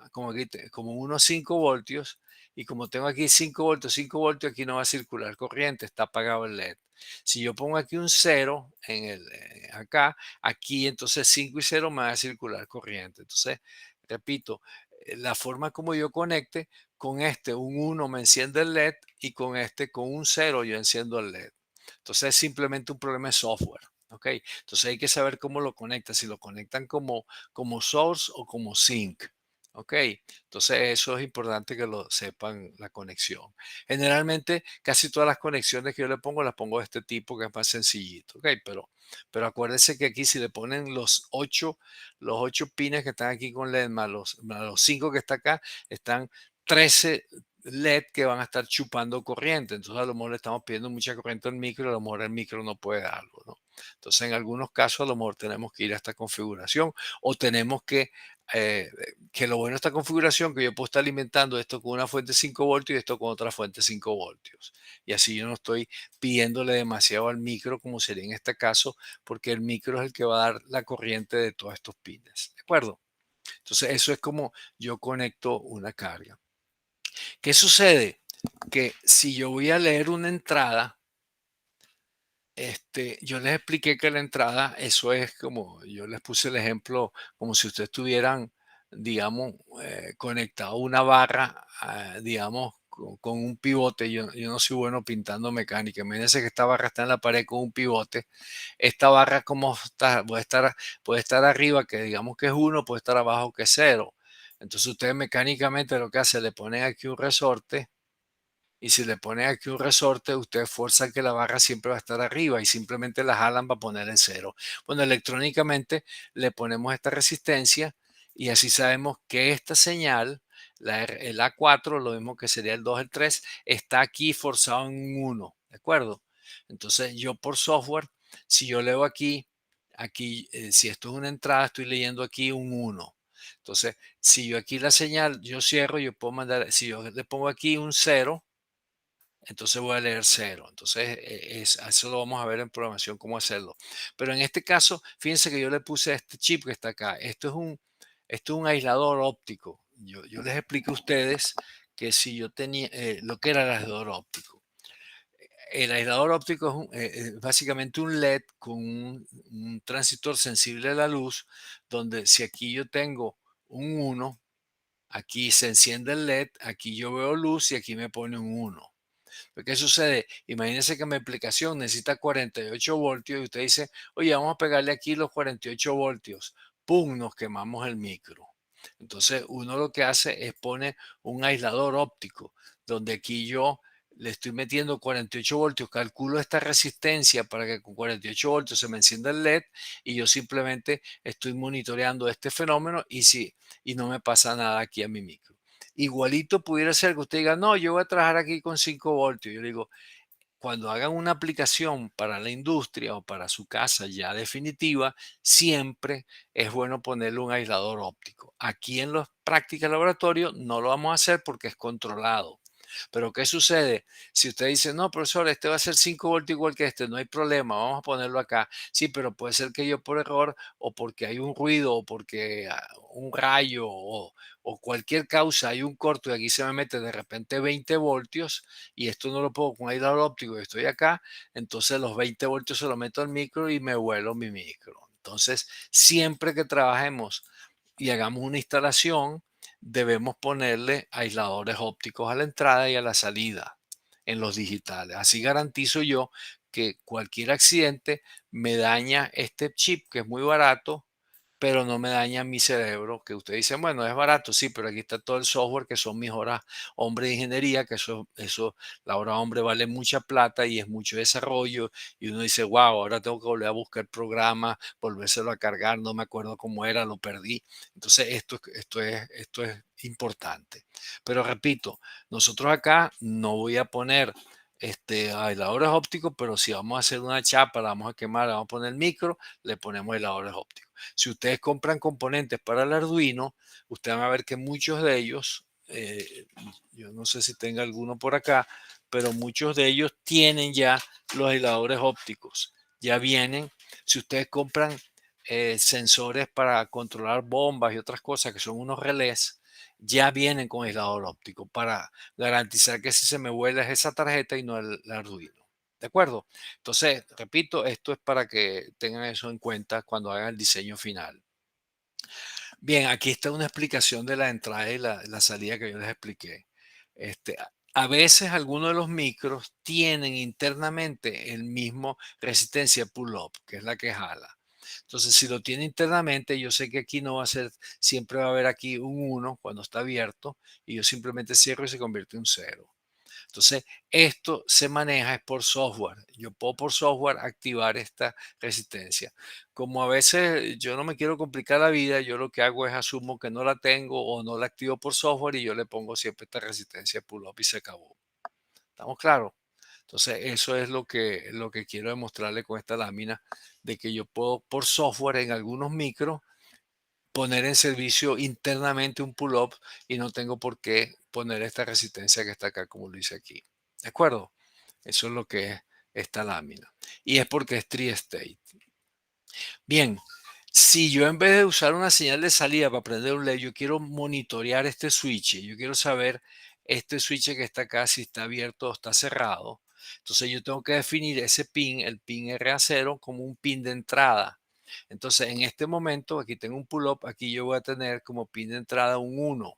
Speaker 1: como 1 a 5 voltios, y como tengo aquí 5 voltios, aquí no va a circular corriente, está apagado el LED. Si yo pongo aquí un 0 acá, aquí entonces 5 y 0 me va a circular corriente. Entonces, repito, la forma como yo conecte, con un 1 me enciende el LED y con un 0 yo enciendo el LED. Entonces es simplemente un problema de software. ¿Ok? Entonces hay que saber cómo lo conectan, si lo conectan como source o como sync. ¿Ok? Entonces eso es importante que lo sepan la conexión. Generalmente casi todas las conexiones que yo le pongo las pongo de este tipo que es más sencillito. ¿Ok? Pero acuérdense que aquí si le ponen los ocho pines que están aquí con LED más los 5 que está acá, están 13 LED que van a estar chupando corriente. Entonces a lo mejor le estamos pidiendo mucha corriente al micro y a lo mejor el micro no puede darlo, ¿no? Entonces en algunos casos a lo mejor tenemos que ir a esta configuración o tenemos que lo bueno de esta configuración que yo puedo estar alimentando esto con una fuente 5 voltios y esto con otra fuente 5 voltios. Y así yo no estoy pidiéndole demasiado al micro como sería en este caso porque el micro es el que va a dar la corriente de todos estos pines. ¿De acuerdo? Entonces eso es como yo conecto una carga. ¿Qué sucede? Que si yo voy a leer una entrada, yo les expliqué que la entrada, eso es como, yo les puse el ejemplo, como si ustedes estuvieran, digamos, conectado a una barra, digamos, con un pivote. Yo no soy bueno pintando mecánica. Imagínense que esta barra está en la pared con un pivote. Esta barra como está, puede estar arriba, que digamos que es 1, puede estar abajo que es 0. Entonces ustedes mecánicamente lo que hacen, le ponen aquí un resorte, y si le ponen aquí un resorte, ustedes fuerzan que la barra siempre va a estar arriba y simplemente la jalan para poner en 0. Bueno, electrónicamente le ponemos esta resistencia y así sabemos que esta señal, el A4, lo mismo que sería el 2, el 3, está aquí forzado en un 1, ¿de acuerdo? Entonces yo por software, si yo leo aquí, si esto es una entrada, estoy leyendo aquí un 1. Entonces, si yo aquí la señal, yo cierro, yo puedo mandar, si yo le pongo aquí un 0, entonces voy a leer 0. Entonces, eso lo vamos a ver en programación, cómo hacerlo. Pero en este caso, fíjense que yo le puse este chip que está acá. Esto es un aislador óptico. Yo les expliqué a ustedes que si yo tenía lo que era el aislador óptico. El aislador óptico básicamente un LED con un transistor sensible a la luz, donde si aquí yo tengo un 1, aquí se enciende el LED, aquí yo veo luz y aquí me pone un 1. Pero ¿qué sucede? Imagínense que mi aplicación necesita 48 voltios y usted dice, oye, vamos a pegarle aquí los 48 voltios. ¡Pum! Nos quemamos el micro. Entonces uno lo que hace es pone un aislador óptico, donde aquí yo le estoy metiendo 48 voltios, calculo esta resistencia para que con 48 voltios se me encienda el LED y yo simplemente estoy monitoreando este fenómeno y no me pasa nada aquí a mi micro. Igualito pudiera ser que usted diga, no, yo voy a trabajar aquí con 5 voltios. Yo le digo, cuando hagan una aplicación para la industria o para su casa ya definitiva, siempre es bueno ponerle un aislador óptico. Aquí en las prácticas de laboratorio no lo vamos a hacer porque es controlado. Pero ¿qué sucede? Si usted dice, no, profesor, este va a ser 5 voltios igual que este, no hay problema, vamos a ponerlo acá. Sí, pero puede ser que yo por error o porque hay un ruido o porque un rayo o cualquier causa, hay un corto y aquí se me mete de repente 20 voltios y esto no lo puedo con aislador óptico y estoy acá, entonces los 20 voltios se los meto al micro y me vuelo mi micro. Entonces, siempre que trabajemos y hagamos una instalación, debemos ponerle aisladores ópticos a la entrada y a la salida en los digitales. Así garantizo yo que cualquier accidente me daña este chip que es muy barato, pero no me daña mi cerebro, que ustedes dicen, bueno, es barato, sí, pero aquí está todo el software que son mis horas hombre de ingeniería, que la hora hombre vale mucha plata y es mucho desarrollo, y uno dice, wow, ahora tengo que volver a buscar programas, volvérselo a cargar, no me acuerdo cómo era, lo perdí. Entonces, esto es importante. Pero repito, nosotros acá no voy a poner aisladores ópticos, pero si vamos a hacer una chapa, la vamos a quemar, le vamos a poner micro, le ponemos aisladores ópticos. Si ustedes compran componentes para el Arduino, ustedes van a ver que muchos de ellos, yo no sé si tenga alguno por acá, pero muchos de ellos tienen ya los aisladores ópticos. Ya vienen, si ustedes compran sensores para controlar bombas y otras cosas que son unos relés, ya vienen con aislador óptico para garantizar que si se me vuela es esa tarjeta y no el Arduino. ¿De acuerdo? Entonces, repito, esto es para que tengan eso en cuenta cuando hagan el diseño final. Bien, aquí está una explicación de la entrada y la salida que yo les expliqué. A veces algunos de los micros tienen internamente el mismo resistencia pull-up, que es la que jala. Entonces, si lo tiene internamente, yo sé que aquí no va a ser, siempre va a haber aquí un 1 cuando está abierto y yo simplemente cierro y se convierte en un 0. Entonces, esto se maneja es por software. Yo puedo por software activar esta resistencia. Como a veces yo no me quiero complicar la vida, yo lo que hago es asumo que no la tengo o no la activo por software y yo le pongo siempre esta resistencia pull-up y se acabó. ¿Estamos claros? Entonces, eso es lo que quiero demostrarle con esta lámina, de que yo puedo por software en algunos micros poner en servicio internamente un pull-up y no tengo por qué poner esta resistencia que está acá como lo hice aquí. ¿De acuerdo? Eso es lo que es esta lámina. Y es porque es tri-state. Bien, si yo en vez de usar una señal de salida para prender un LED, yo quiero monitorear este switch, yo quiero saber este switch que está acá si está abierto o está cerrado. Entonces yo tengo que definir ese pin, el pin RA0, como un pin de entrada. Entonces en este momento, aquí tengo un pull-up, aquí yo voy a tener como pin de entrada un 1.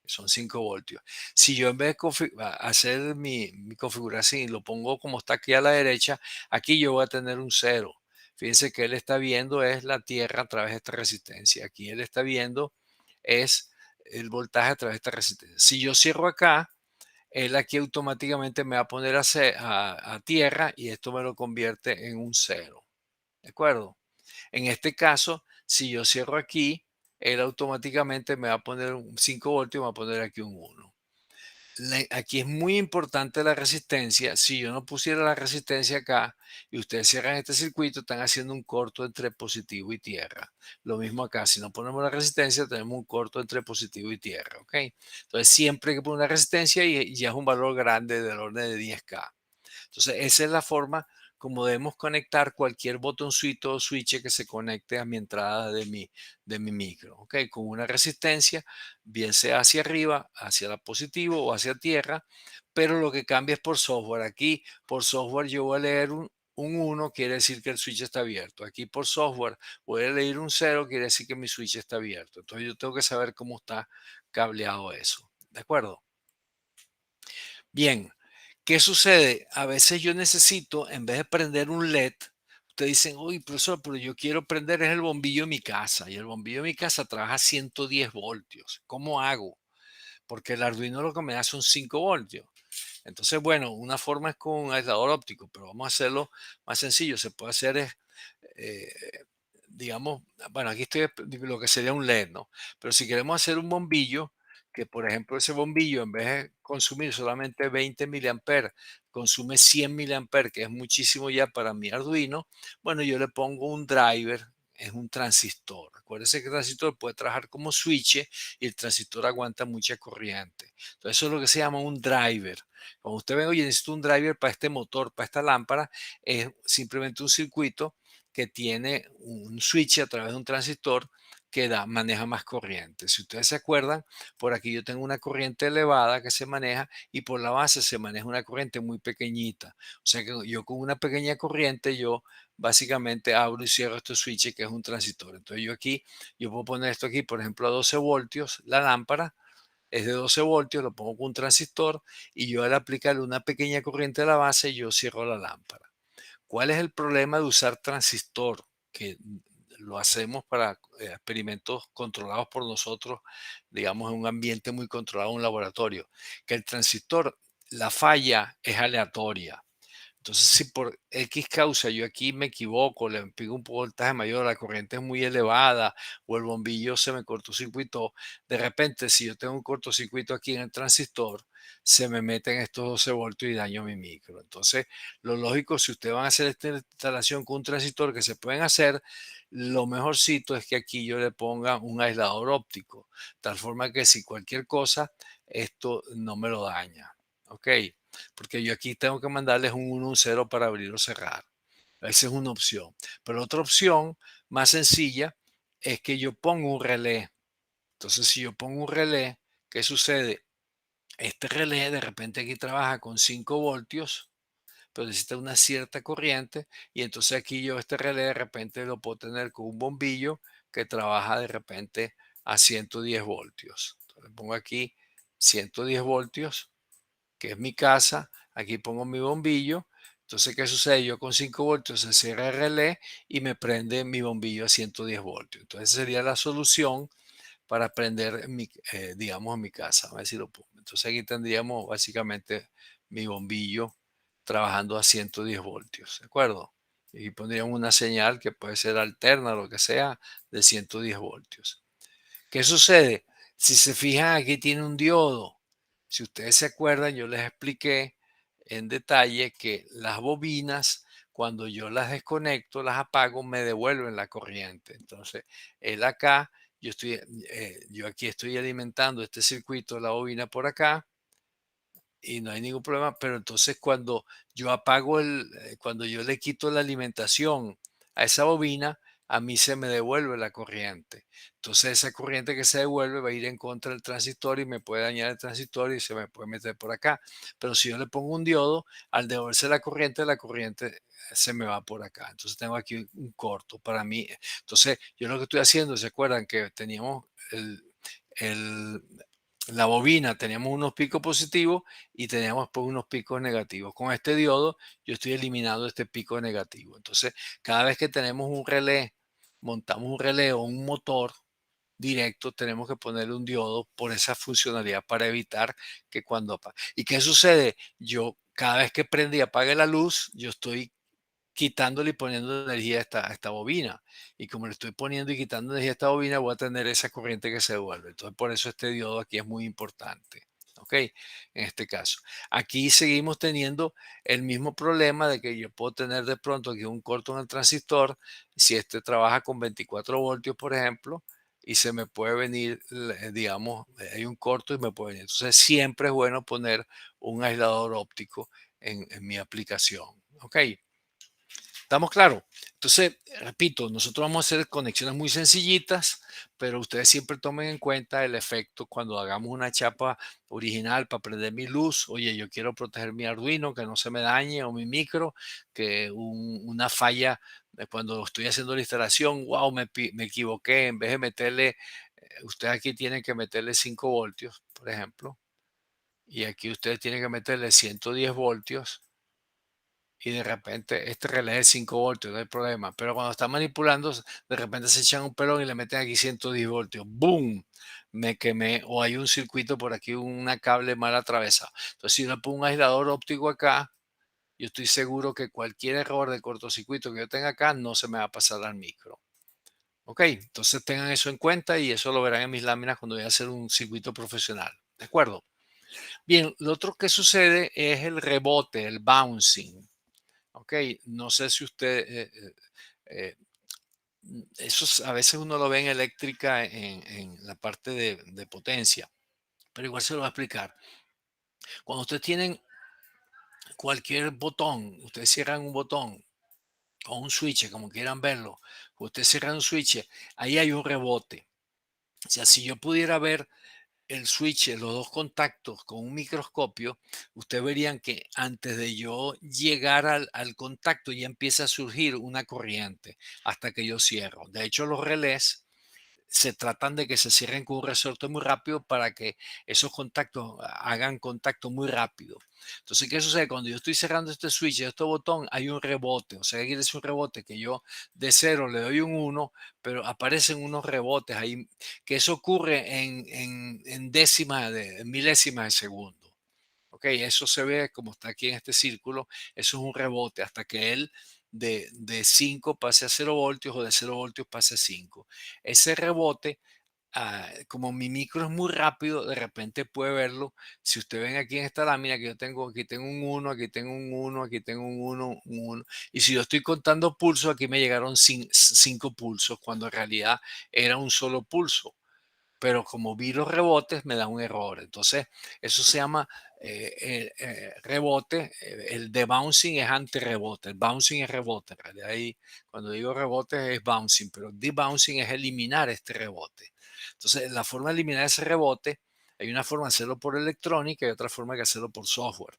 Speaker 1: son 5 voltios. Si yo en vez de hacer mi configuración y lo pongo como está aquí a la derecha, aquí yo voy a tener un cero. Fíjense que él está viendo es la tierra a través de esta resistencia. Aquí él está viendo es el voltaje a través de esta resistencia. Si yo cierro acá, él aquí automáticamente me va a poner a tierra y esto me lo convierte en un cero. ¿De acuerdo? En este caso, si yo cierro aquí, él automáticamente me va a poner un 5 voltios y me va a poner aquí un 1. Aquí es muy importante la resistencia. Si yo no pusiera la resistencia acá y ustedes cierran este circuito, están haciendo un corto entre positivo y tierra. Lo mismo acá, si no ponemos la resistencia, tenemos un corto entre positivo y tierra. ¿Ok? Entonces siempre hay que poner una resistencia y ya es un valor grande del orden de 10K. Entonces, esa es la forma como debemos conectar cualquier botoncito o switch que se conecte a mi entrada de mi micro, ¿ok? Con una resistencia, bien sea hacia arriba, hacia la positivo o hacia tierra, pero lo que cambia es por software. Aquí, por software, yo voy a leer un 1, quiere decir que el switch está abierto. Aquí por software voy a leer un 0, quiere decir que mi switch está abierto. Entonces yo tengo que saber cómo está cableado eso. ¿De acuerdo? Bien, ¿qué sucede? A veces yo necesito, en vez de prender un LED, ustedes dicen, uy, profesor, pero yo quiero prender es el bombillo de mi casa y el bombillo de mi casa trabaja 110 voltios. ¿Cómo hago? Porque el Arduino lo que me da son 5 voltios. Entonces, bueno, una forma es con un aislador óptico, pero vamos a hacerlo más sencillo. Se puede hacer es, eh, digamos, bueno, aquí estoy lo que sería un LED, ¿no? Pero si queremos hacer un bombillo, que por ejemplo ese bombillo en vez de consumir solamente 20 miliamperes, consume 100 miliamperes, que es muchísimo ya para mi Arduino, bueno, yo le pongo un driver, es un transistor. Acuérdense que el transistor puede trabajar como switch y el transistor aguanta mucha corriente. Entonces eso es lo que se llama un driver. Cuando usted ve, oye, necesito un driver para este motor, para esta lámpara, es simplemente un circuito que tiene un switch a través de un transistor que maneja más corriente. Si ustedes se acuerdan, por aquí yo tengo una corriente elevada que se maneja y por la base se maneja una corriente muy pequeñita. O sea que yo con una pequeña corriente yo básicamente abro y cierro este switch que es un transistor. Entonces yo puedo poner esto aquí, por ejemplo, a 12 voltios, la lámpara es de 12 voltios, lo pongo con un transistor y yo al aplicarle una pequeña corriente a la base, yo cierro la lámpara. ¿Cuál es el problema de usar transistor? Que lo hacemos para experimentos controlados por nosotros, digamos, en un ambiente muy controlado, un laboratorio. Que el transistor, la falla es aleatoria. Entonces, si por X causa yo aquí me equivoco, le pido un voltaje mayor, la corriente es muy elevada o el bombillo se me cortocircuitó, de repente si yo tengo un cortocircuito aquí en el transistor, se me meten estos 12 voltios y daño mi micro. Entonces, lo lógico, si ustedes van a hacer esta instalación con un transistor que se pueden hacer, lo mejorcito es que aquí yo le ponga un aislador óptico, tal forma que si cualquier cosa, esto no me lo daña. ¿Ok? Porque yo aquí tengo que mandarles un 1, un 0 para abrir o cerrar. Esa es una opción. Pero otra opción más sencilla es que yo pongo un relé. Entonces, si yo pongo un relé, ¿qué sucede? Este relé de repente aquí trabaja con 5 voltios, pero necesita una cierta corriente y entonces aquí yo este relé de repente lo puedo tener con un bombillo que trabaja de repente a 110 voltios. Entonces pongo aquí 110 voltios, que es mi casa, aquí pongo mi bombillo. Entonces, ¿qué sucede? Yo con 5 voltios se cierra el relé y me prende mi bombillo a 110 voltios. Entonces, sería la solución para prender, digamos, en mi casa. A ver si lo pongo. Entonces, aquí tendríamos básicamente mi bombillo trabajando a 110 voltios. ¿De acuerdo? Y pondríamos una señal que puede ser alterna, lo que sea, de 110 voltios. ¿Qué sucede? Si se fijan, aquí tiene un diodo. Si ustedes se acuerdan, yo les expliqué en detalle que las bobinas, cuando yo las desconecto, las apago, me devuelven la corriente. Entonces, él acá, yo aquí estoy alimentando este circuito de la bobina por acá y no hay ningún problema, pero entonces cuando yo cuando yo le quito la alimentación a esa bobina, a mí se me devuelve la corriente. Entonces esa corriente que se devuelve va a ir en contra del transistor y me puede dañar el transistor y se me puede meter por acá. Pero si yo le pongo un diodo, al devolverse la corriente se me va por acá. Entonces tengo aquí un corto para mí. Entonces yo lo que estoy haciendo, ¿se acuerdan que teníamos el la bobina teníamos unos picos positivos y teníamos pues unos picos negativos. Con este diodo yo estoy eliminando este pico negativo. Entonces, cada vez que tenemos un relé, montamos un relé o un motor directo, tenemos que ponerle un diodo por esa funcionalidad para evitar que cuando apague. ¿Y qué sucede? Yo cada vez que prende y apague la luz, yo estoy quitándole y poniendo energía a esta bobina. Y como le estoy poniendo y quitando energía a esta bobina, voy a tener esa corriente que se devuelve. Entonces, por eso este diodo aquí es muy importante. ¿Ok? En este caso. Aquí seguimos teniendo el mismo problema de que yo puedo tener de pronto aquí un corto en el transistor. Si este trabaja con 24 voltios, por ejemplo, y se me puede venir, digamos, hay un corto y me puede venir. Entonces, siempre es bueno poner un aislador óptico en mi aplicación. ¿Ok? ¿Estamos claros? Entonces, repito, nosotros vamos a hacer conexiones muy sencillitas, pero ustedes siempre tomen en cuenta el efecto cuando hagamos una chapa original para prender mi luz. Oye, yo quiero proteger mi Arduino, que no se me dañe, o mi micro, que una falla cuando estoy haciendo la instalación, wow, me equivoqué, en vez de meterle, ustedes aquí tienen que meterle 5 voltios, por ejemplo, y aquí ustedes tienen que meterle 110 voltios y de repente este relé es 5 voltios, no hay problema. Pero cuando está manipulando, de repente se echan un pelón y le meten aquí 110 voltios. ¡Boom! Me quemé. O hay un circuito por aquí, una cable mal atravesado. Entonces, si yo le pongo un aislador óptico acá, yo estoy seguro que cualquier error de cortocircuito que yo tenga acá no se me va a pasar al micro. ¿Ok? Entonces tengan eso en cuenta y eso lo verán en mis láminas cuando voy a hacer un circuito profesional. ¿De acuerdo? Bien, lo otro que sucede es el rebote, el bouncing. Ok, no sé si usted, eh, eso a veces uno lo ve en eléctrica en la parte de potencia, pero igual se lo voy a explicar. Cuando ustedes tienen cualquier botón, ustedes cierran un botón o un switch, como quieran verlo, ustedes cierran un switch, ahí hay un rebote. O sea, si yo pudiera ver el switch, los dos contactos con un microscopio, ustedes verían que antes de yo llegar al contacto ya empieza a surgir una corriente hasta que yo cierro. De hecho, los relés se tratan de que se cierren con un resorte muy rápido para que esos contactos hagan contacto muy rápido. Entonces, ¿qué sucede? Cuando yo estoy cerrando este switch, este botón, hay un rebote. O sea, quiere decir un rebote que yo de cero le doy un uno, pero aparecen unos rebotes ahí, que eso ocurre en décimas, en milésimas de segundo. Ok, eso se ve como está aquí en este círculo, eso es un rebote hasta que él de 5 pase a 0 voltios o de 0 voltios pase a 5. Ese rebote, como mi micro es muy rápido, de repente puede verlo. Si usted ven aquí en esta lámina que yo tengo, aquí tengo un uno, aquí tengo un uno, aquí tengo un uno, un 1. Y si yo estoy contando pulsos, aquí me llegaron 5 pulsos, cuando en realidad era un solo pulso, pero como vi los rebotes me da un error. Entonces, eso se llama rebote. El de bouncing es anti-rebote. El bouncing es rebote. En realidad, ahí, cuando digo rebote es bouncing, pero debouncing es eliminar este rebote. Entonces, la forma de eliminar ese rebote, hay una forma de hacerlo por electrónica y otra forma de hacerlo por software.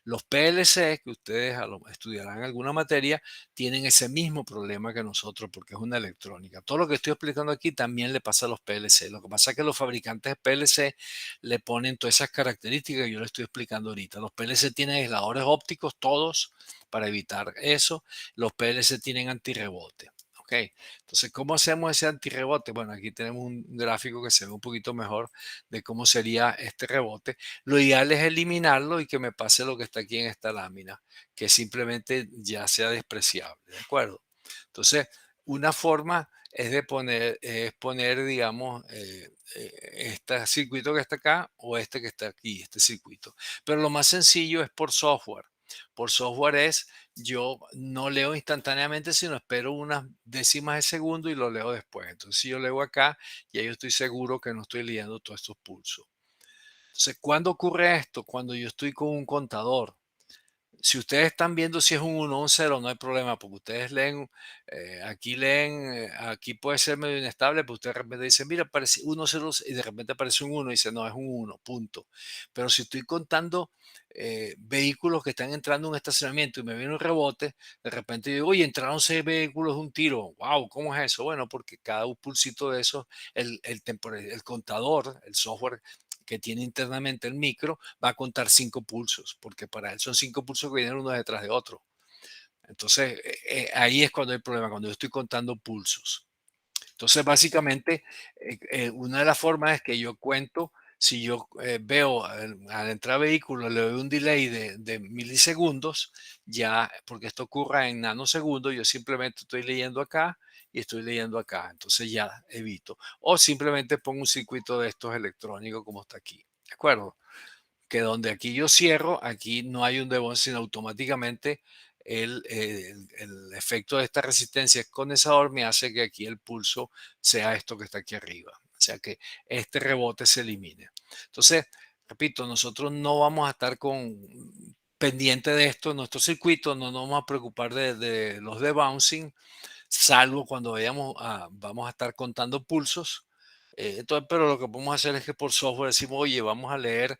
Speaker 1: Los PLC, que ustedes estudiarán en alguna materia, tienen ese mismo problema que nosotros porque es una electrónica. Todo lo que estoy explicando aquí también le pasa a los PLC. Lo que pasa es que los fabricantes de PLC le ponen todas esas características que yo le estoy explicando ahorita. Los PLC tienen aisladores ópticos todos para evitar eso. Los PLC tienen antirrebote. Ok, entonces, ¿cómo hacemos ese antirrebote? Bueno, aquí tenemos un gráfico que se ve un poquito mejor de cómo sería este rebote. Lo ideal es eliminarlo y que me pase lo que está aquí en esta lámina, que simplemente ya sea despreciable, ¿de acuerdo? Entonces, una forma es poner, digamos, este circuito que está acá o este que está aquí, este circuito. Pero lo más sencillo es por software. Por software es, yo no leo instantáneamente, sino espero unas décimas de segundo y lo leo después. Entonces, si yo leo acá, ya yo estoy seguro que no estoy leyendo todos estos pulsos. Entonces, ¿cuándo ocurre esto? Cuando yo estoy con un contador. Si ustedes están viendo si es un uno o un 0, no hay problema, porque ustedes leen, aquí puede ser medio inestable, pero ustedes de repente dicen, mira, aparece 1, 0, y de repente aparece un uno y dice, no, es un uno, punto. Pero si estoy contando vehículos que están entrando en un estacionamiento y me viene un rebote, de repente digo, oye, entraron 6 vehículos de un tiro. Wow, ¿cómo es eso? Bueno, porque cada pulsito de esos, el contador, el software que tiene internamente el micro, va a contar 5 pulsos, porque para él son 5 pulsos que vienen uno detrás de otro. Entonces, ahí es cuando hay problema, cuando yo estoy contando pulsos. Entonces, básicamente, una de las formas es que yo cuento, si yo veo al entrar vehículo, le doy un delay de milisegundos, ya, porque esto ocurra en nanosegundos, yo simplemente estoy leyendo acá y estoy leyendo acá. Entonces ya evito. O simplemente pongo un circuito de estos electrónicos como está aquí. ¿De acuerdo? Que donde aquí yo cierro, aquí no hay un debug, sino automáticamente el efecto de esta resistencia condensador me hace que aquí el pulso sea esto que está aquí arriba. O sea que este rebote se elimine. Entonces, repito, nosotros no vamos a estar pendiente de esto en nuestro circuito, no nos vamos a preocupar de los debouncing, salvo cuando vamos a estar contando pulsos. Entonces, pero lo que podemos hacer es que por software decimos, oye, vamos a leer,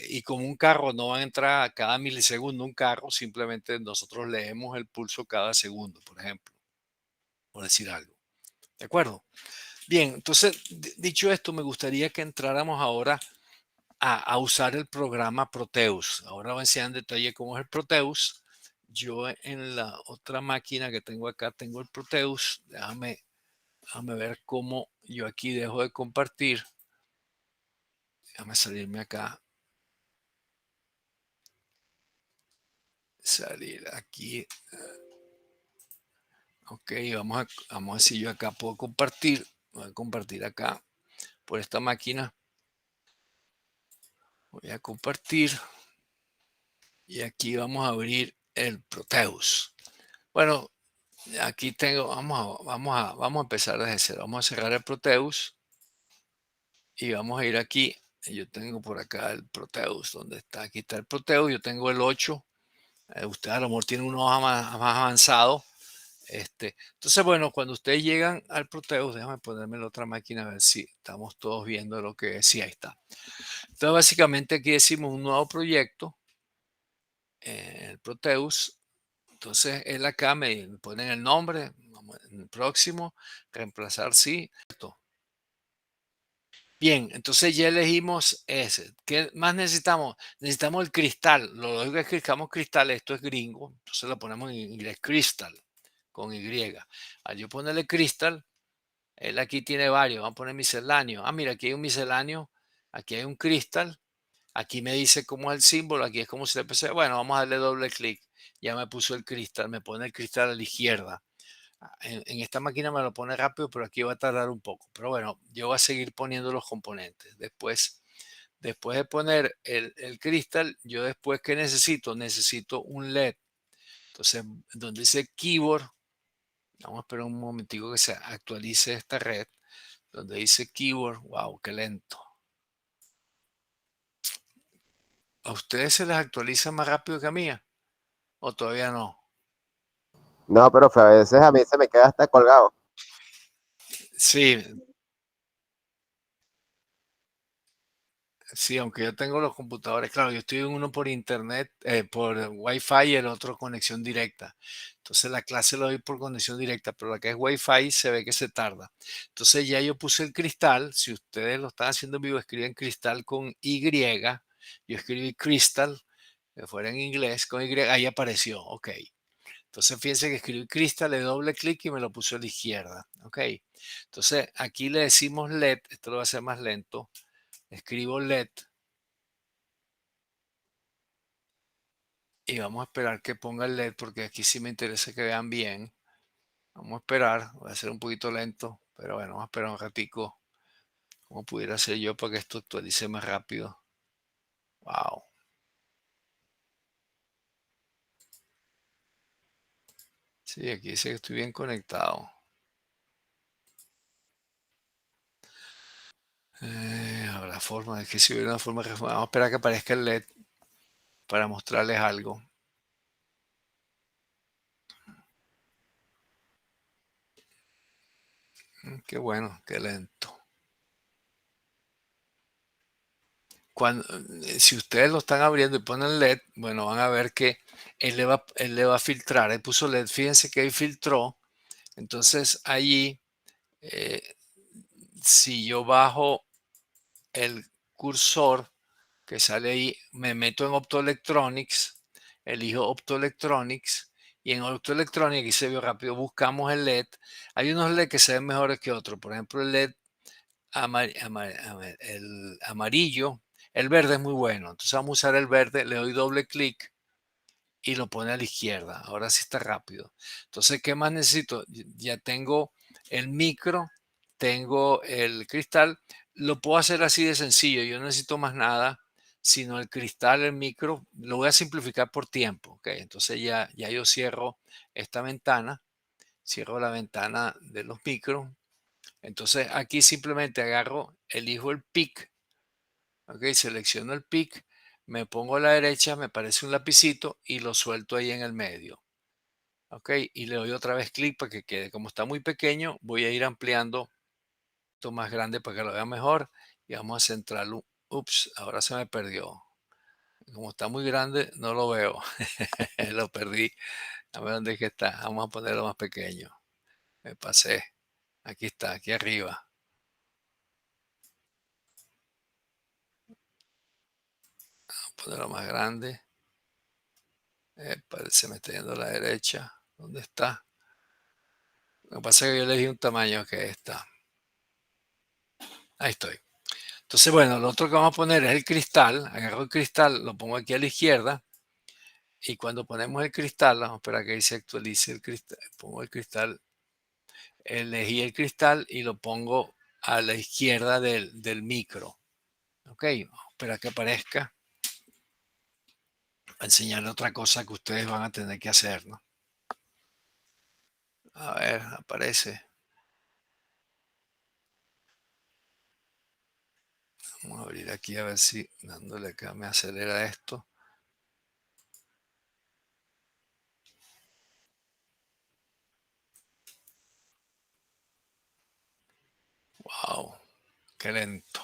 Speaker 1: y como un carro no va a entrar a cada milisegundo un carro, simplemente nosotros leemos el pulso cada segundo, por ejemplo, por decir algo. ¿De acuerdo? Bien, entonces, dicho esto, me gustaría que entráramos ahora a usar el programa Proteus. Ahora voy a enseñar en detalle cómo es el Proteus. Yo en la otra máquina que tengo acá tengo el Proteus. Déjame ver cómo yo aquí dejo de compartir. Déjame salirme acá. Salir aquí. Ok, vamos a ver si yo acá puedo compartir. Voy a compartir acá por esta máquina. Voy a compartir. Y aquí vamos a abrir el Proteus. Bueno, aquí tengo, vamos a empezar desde cero. Vamos a cerrar el Proteus. Y vamos a ir aquí. Yo tengo por acá el Proteus. ¿Dónde está? Aquí está el Proteus. Yo tengo el 8. Usted a lo mejor tiene uno más avanzado. Entonces, bueno, cuando ustedes llegan al Proteus, déjame ponerme la otra máquina a ver si estamos todos viendo lo que es. Sí, ahí está. Entonces, básicamente aquí decimos un nuevo proyecto, el Proteus. Entonces, él acá me ponen el nombre, en el próximo, reemplazar sí. Bien, entonces ya elegimos ese. ¿Qué más necesitamos? Necesitamos el cristal. Lo lógico es que buscamos cristal, esto es gringo, entonces lo ponemos en inglés, crystal, con Y. Al yo ponerle cristal, él aquí tiene varios, vamos a poner misceláneo. Ah, mira, aquí hay un misceláneo, aquí hay un cristal, aquí me dice cómo es el símbolo, aquí es como se le empecé. Bueno, vamos a darle doble clic. Ya me puso el cristal, me pone el cristal a la izquierda. En esta máquina me lo pone rápido, pero aquí va a tardar un poco. Pero bueno, yo voy a seguir poniendo los componentes. Después de poner el cristal, yo después, ¿qué necesito? Necesito un LED. Entonces, donde dice keyboard, vamos a esperar un momentico que se actualice esta red. Donde dice keyboard, wow, qué lento. ¿A ustedes se les actualiza más rápido que a mí? ¿O todavía no?
Speaker 2: No, profe, a veces a mí se me queda hasta colgado.
Speaker 1: Sí, sí, aunque yo tengo los computadores, claro, yo estoy en uno por internet, por Wi-Fi y el otro conexión directa. Entonces la clase lo doy por conexión directa, pero la que es Wi-Fi se ve que se tarda. Entonces ya yo puse el cristal. Si ustedes lo están haciendo en vivo, escriben cristal con Y. Yo escribí crystal, que fuera en inglés, con Y, ahí apareció, ok. Entonces fíjense que escribí crystal, le doble clic y me lo puso a la izquierda, ok. Entonces aquí le decimos LED, esto lo va a hacer más lento. Escribo LED y vamos a esperar que ponga el LED porque aquí sí me interesa que vean bien. Vamos a esperar, voy a ser un poquito lento, pero bueno, vamos a esperar un ratico. ¿Cómo pudiera hacer yo para que esto actualice más rápido? Wow. Sí, aquí dice que estoy bien conectado. Habrá forma, es que si hubiera una forma, vamos a esperar que aparezca el LED para mostrarles algo. Qué bueno, qué lento. Si ustedes lo están abriendo y ponen LED, bueno, van a ver que él le va a filtrar. Él puso LED, fíjense que ahí filtró. Entonces allí, eh, si yo bajo el cursor que sale ahí, me meto en Optoelectronics, elijo Optoelectronics y en Optoelectronics, aquí se vio rápido, buscamos el LED. Hay unos LED que se ven mejores que otros, por ejemplo el LED el amarillo, el verde es muy bueno, entonces vamos a usar el verde, le doy doble clic y lo pone a la izquierda. Ahora sí está rápido. Entonces, ¿qué más necesito? Ya tengo el micro, tengo el cristal. Lo puedo hacer así de sencillo. Yo no necesito más nada, sino el cristal, el micro. Lo voy a simplificar por tiempo. ¿Ok? Entonces ya yo cierro esta ventana. Cierro la ventana de los micros. Entonces aquí simplemente agarro, elijo el pic. ¿Ok? Selecciono el pic, me pongo a la derecha, me parece un lapicito y lo suelto ahí en el medio. ¿Ok? Y le doy otra vez clic para que quede. Como está muy pequeño, voy a ir ampliando esto más grande para que lo vea mejor. Y vamos a centrarlo. Ups, ahora se me perdió. Como está muy grande, no lo veo. Lo perdí. A ver dónde es que está. Vamos a ponerlo más pequeño. Me pasé. Aquí está, aquí arriba. Vamos a ponerlo más grande. Se me está yendo a la derecha. ¿Dónde está? Lo que pasa es que yo elegí un tamaño que está. Ahí estoy. Entonces, bueno, lo otro que vamos a poner es el cristal. Agarro el cristal, lo pongo aquí a la izquierda. Y cuando ponemos el cristal, vamos a esperar a que ahí se actualice el cristal. Pongo el cristal, elegí el cristal y lo pongo a la izquierda del micro. Ok, vamos a esperar a que aparezca. Para enseñarle otra cosa que ustedes van a tener que hacer, ¿no? A ver, aparece. Vamos a abrir aquí a ver si dándole acá me acelera esto. Wow, qué lento.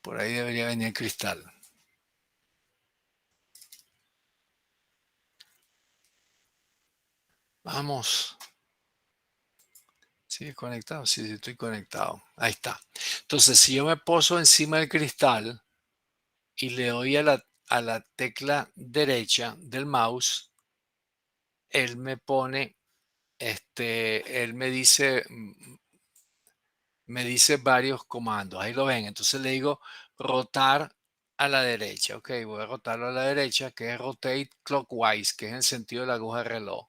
Speaker 1: Por ahí debería venir el cristal. Vamos. ¿Sigue conectado? Sí, sí, estoy conectado. Ahí está. Entonces, si yo me poso encima del cristal y le doy a la tecla derecha del mouse, él me pone, él me dice varios comandos. Ahí lo ven. Entonces le digo rotar a la derecha. Ok, voy a rotarlo a la derecha, que es rotate clockwise, que es en el sentido de la aguja de reloj.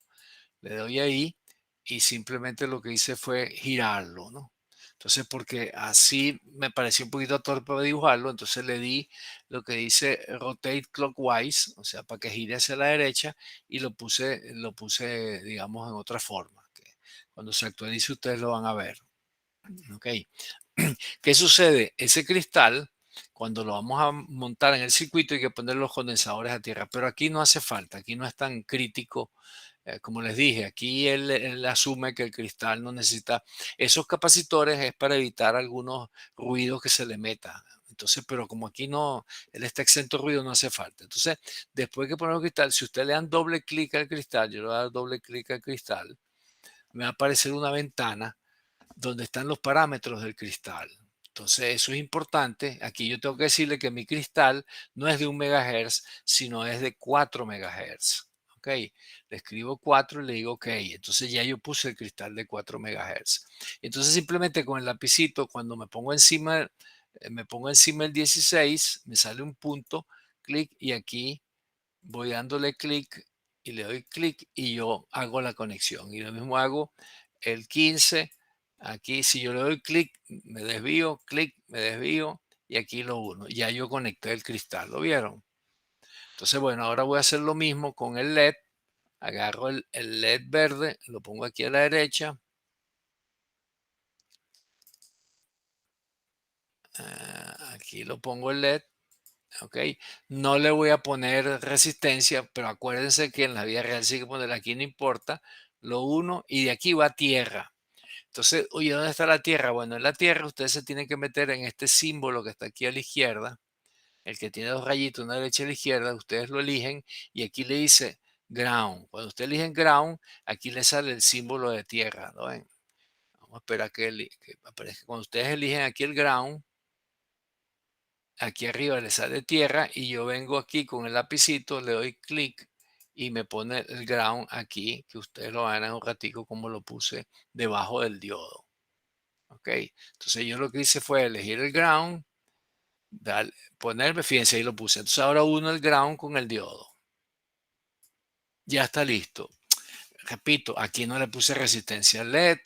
Speaker 1: Le doy ahí y simplemente lo que hice fue girarlo, ¿no? Entonces, porque así me pareció un poquito torpe dibujarlo, entonces le di lo que dice rotate clockwise, o sea, para que gire hacia la derecha y lo puse, digamos, en otra forma. Que cuando se actualice ustedes lo van a ver. ¿Ok? ¿Qué sucede? Ese cristal, cuando lo vamos a montar en el circuito, hay que poner los condensadores a tierra, pero aquí no hace falta, aquí no es tan crítico. Como les dije, aquí él asume que el cristal no necesita esos capacitores, es para evitar algunos ruidos que se le meta. Entonces, pero como aquí no, él está exento de ruido, no hace falta. Entonces, después que poner el cristal, si usted le dan doble clic al cristal, yo le voy a dar doble clic al cristal, me va a aparecer una ventana donde están los parámetros del cristal. Entonces, eso es importante. Aquí yo tengo que decirle que mi cristal no es de 1 MHz, sino es de 4 MHz. Ok, le escribo 4 y le digo OK. Entonces ya yo puse el cristal de 4 MHz. Entonces simplemente con el lapicito, cuando me pongo encima el 16, me sale un punto, clic y aquí voy dándole clic y le doy clic y yo hago la conexión. Y lo mismo hago el 15. Aquí si yo le doy clic, me desvío, clic, me desvío y aquí lo uno. Ya yo conecté el cristal, ¿lo vieron? Entonces, bueno, ahora voy a hacer lo mismo con el LED. Agarro el LED verde, lo pongo aquí a la derecha. Aquí lo pongo el LED. ¿Ok? No le voy a poner resistencia, pero acuérdense que en la vida real sí hay que poner aquí, no importa, lo uno y de aquí va a tierra. Entonces, oye, ¿dónde está la tierra? Bueno, en la tierra ustedes se tienen que meter en este símbolo que está aquí a la izquierda, el que tiene dos rayitos, una derecha y la izquierda, ustedes lo eligen y aquí le dice ground. Cuando ustedes eligen ground, aquí le sale el símbolo de tierra, ¿no ven? Vamos a esperar que aparezca. Cuando ustedes eligen aquí el ground, aquí arriba le sale tierra y yo vengo aquí con el lapicito, le doy clic y me pone el ground aquí, que ustedes lo van a ver un ratico como lo puse debajo del diodo. Ok, entonces yo lo que hice fue elegir el ground, ponerme, fíjense, ahí lo puse. Entonces ahora uno el ground con el diodo. Ya está listo. Repito, aquí no le puse resistencia LED,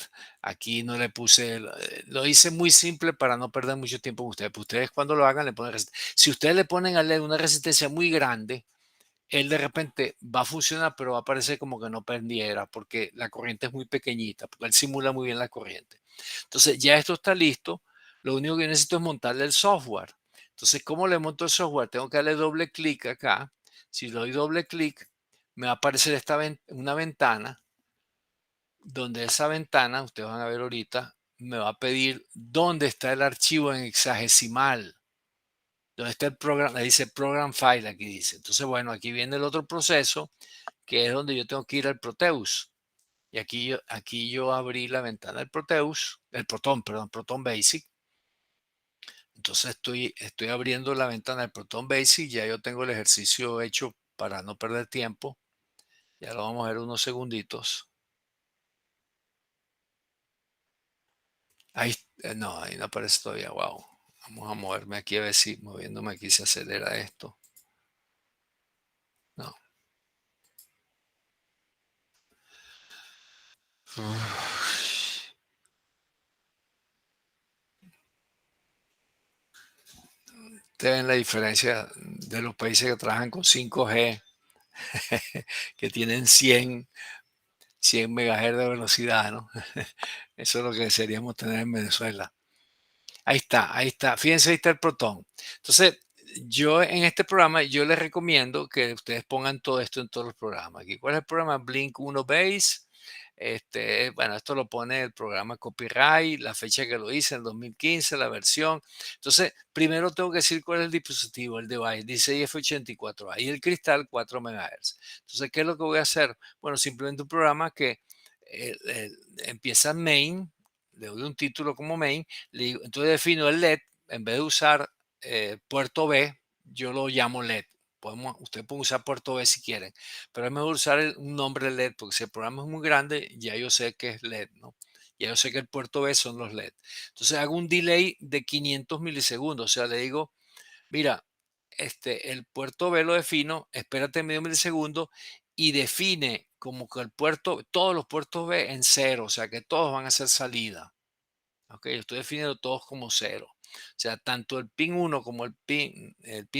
Speaker 1: aquí no le puse, lo hice muy simple para no perder mucho tiempo con ustedes. Pues ustedes cuando lo hagan le ponen resistencia. Si ustedes le ponen al LED una resistencia muy grande, él de repente va a funcionar, pero va a parecer como que no prendiera, porque la corriente es muy pequeñita, porque él simula muy bien la corriente. Entonces ya esto está listo, lo único que necesito es montarle el software. Entonces, ¿cómo le monto el software? Tengo que darle doble clic acá. Si le doy doble clic, me va a aparecer una ventana, donde esa ventana, ustedes van a ver ahorita, me va a pedir dónde está el archivo en hexagesimal. ¿Dónde está el programa? Dice Program File, aquí dice. Entonces, bueno, aquí viene el otro proceso, que es donde yo tengo que ir al Proteus. Y aquí yo abrí la ventana del Proteus, el Proton, perdón, Proton Basic. Entonces estoy abriendo la ventana del Proton Basic, ya yo tengo el ejercicio hecho para no perder tiempo. Ya lo vamos a ver unos segunditos. Ahí, no, ahí no aparece todavía, wow. Vamos a moverme aquí a ver si moviéndome aquí se acelera esto. No. Ustedes ven la diferencia de los países que trabajan con 5G, que tienen 100 MHz de velocidad, ¿no? Eso es lo que desearíamos tener en Venezuela. Ahí está, ahí está. Fíjense, ahí está el Proton. Entonces, yo en este programa, yo les recomiendo que ustedes pongan todo esto en todos los programas. Aquí, ¿cuál es el programa? Blink 1 Base. Bueno, esto lo pone el programa Copyright, la fecha que lo hice, el 2015, la versión. Entonces, primero tengo que decir cuál es el dispositivo, el device, 16F84A y el cristal 4 MHz. Entonces, ¿qué es lo que voy a hacer? Bueno, simplemente un programa que empieza main, le doy un título como main, entonces defino el LED, en vez de usar puerto B, yo lo llamo LED. Ustedes pueden usar puerto B si quieren, pero es mejor usar un nombre LED, porque si el programa es muy grande, ya yo sé que es LED, ¿no? Ya yo sé que el puerto B son los LED. Entonces hago un delay de 500 milisegundos, o sea, le digo, mira, el puerto B lo defino, espérate medio milisegundo y define como que todos los puertos B en cero, o sea, que todos van a ser salida. Ok, yo estoy definiendo todos como cero. O sea, tanto el pin 1 como el pin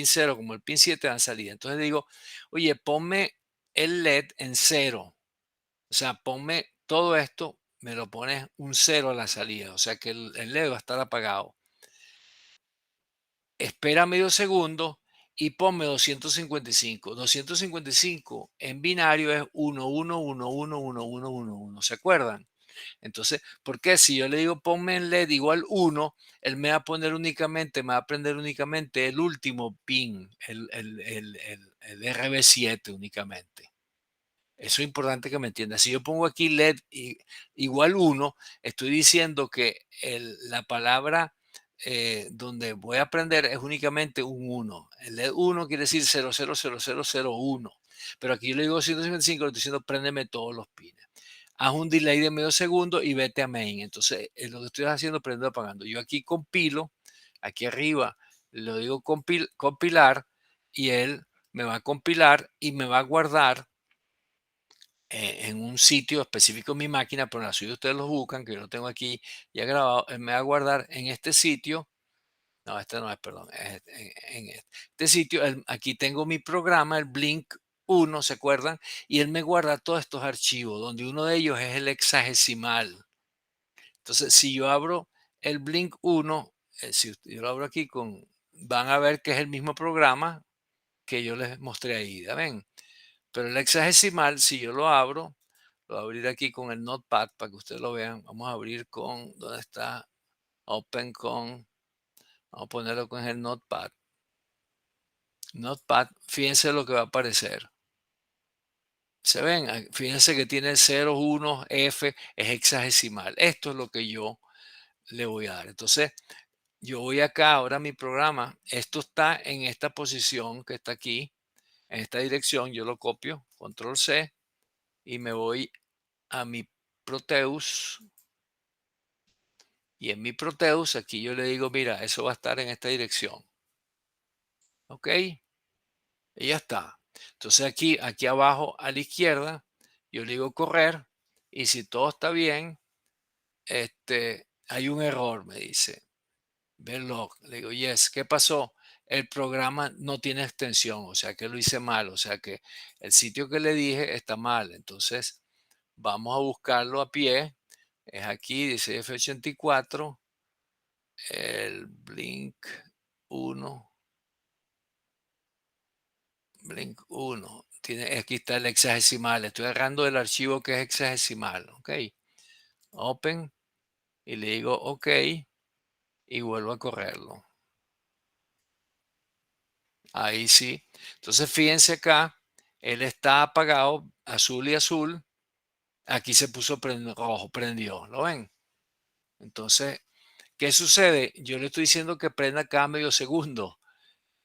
Speaker 1: 0 como el pin 7 dan salida. Entonces digo, oye, ponme el LED en cero. O sea, ponme todo esto, me lo pones un cero a la salida. O sea que el LED va a estar apagado. Espera medio segundo y ponme 255. 255 en binario es 1, 1, 1, 1, 1, 1, 1, 1. ¿Se acuerdan? Entonces, ¿por qué? Si yo le digo ponme en LED igual 1, él me va a poner únicamente, me va a prender únicamente el último pin, el RB7 únicamente. Eso es importante que me entiendas. Si yo pongo aquí LED igual 1, estoy diciendo que la palabra donde voy a aprender es únicamente un 1. El LED 1 quiere decir 000001. Pero aquí yo le digo 155, le estoy diciendo préndeme todos los pines. Haz un delay de medio segundo y vete a main. Entonces, lo que estoy haciendo, prendo apagando. Yo aquí compilo, aquí arriba, lo digo compilar y él me va a compilar y me va a guardar en un sitio específico en mi máquina, pero en la suya ustedes lo buscan, que yo lo tengo aquí ya grabado, él me va a guardar en este sitio, no, este no es, perdón, en este sitio, aquí tengo mi programa, el Blink 1, ¿se acuerdan? Y él me guarda todos estos archivos, donde uno de ellos es el hexagesimal. Entonces, si yo abro el Blink 1, si yo lo abro aquí van a ver que es el mismo programa que yo les mostré ahí, ¿ven? Pero el hexagesimal, si yo lo voy a abrir aquí con el Notepad para que ustedes lo vean. Vamos a abrir ¿dónde está? Open vamos a ponerlo con el Notepad. Notepad, fíjense lo que va a aparecer. ¿Se ven? Fíjense que tiene 0, 1, F, es hexadecimal. Esto es lo que yo le voy a dar. Entonces, yo voy acá ahora a mi programa. Esto está en esta posición que está aquí, en esta dirección. Yo lo copio, control C, y me voy a mi Proteus. Y en mi Proteus, aquí yo le digo, mira, eso va a estar en esta dirección. ¿Ok? Y ya está. Entonces aquí abajo a la izquierda, yo le digo correr. Y si todo está bien, hay un error, me dice. Verlo. Le digo, yes, ¿qué pasó? El programa no tiene extensión, o sea que lo hice mal, o sea que el sitio que le dije está mal. Entonces, vamos a buscarlo a pie. Es aquí, dice F84, el Blink 1, Blink 1. Aquí está el hexadecimal. Estoy agarrando el archivo que es hexadecimal. Ok. Open. Y le digo ok. Y vuelvo a correrlo. Ahí sí. Entonces fíjense acá. Él está apagado, azul y azul. Aquí se puso rojo, prendió. ¿Lo ven? Entonces, ¿qué sucede? Yo le estoy diciendo que prenda cada medio segundo.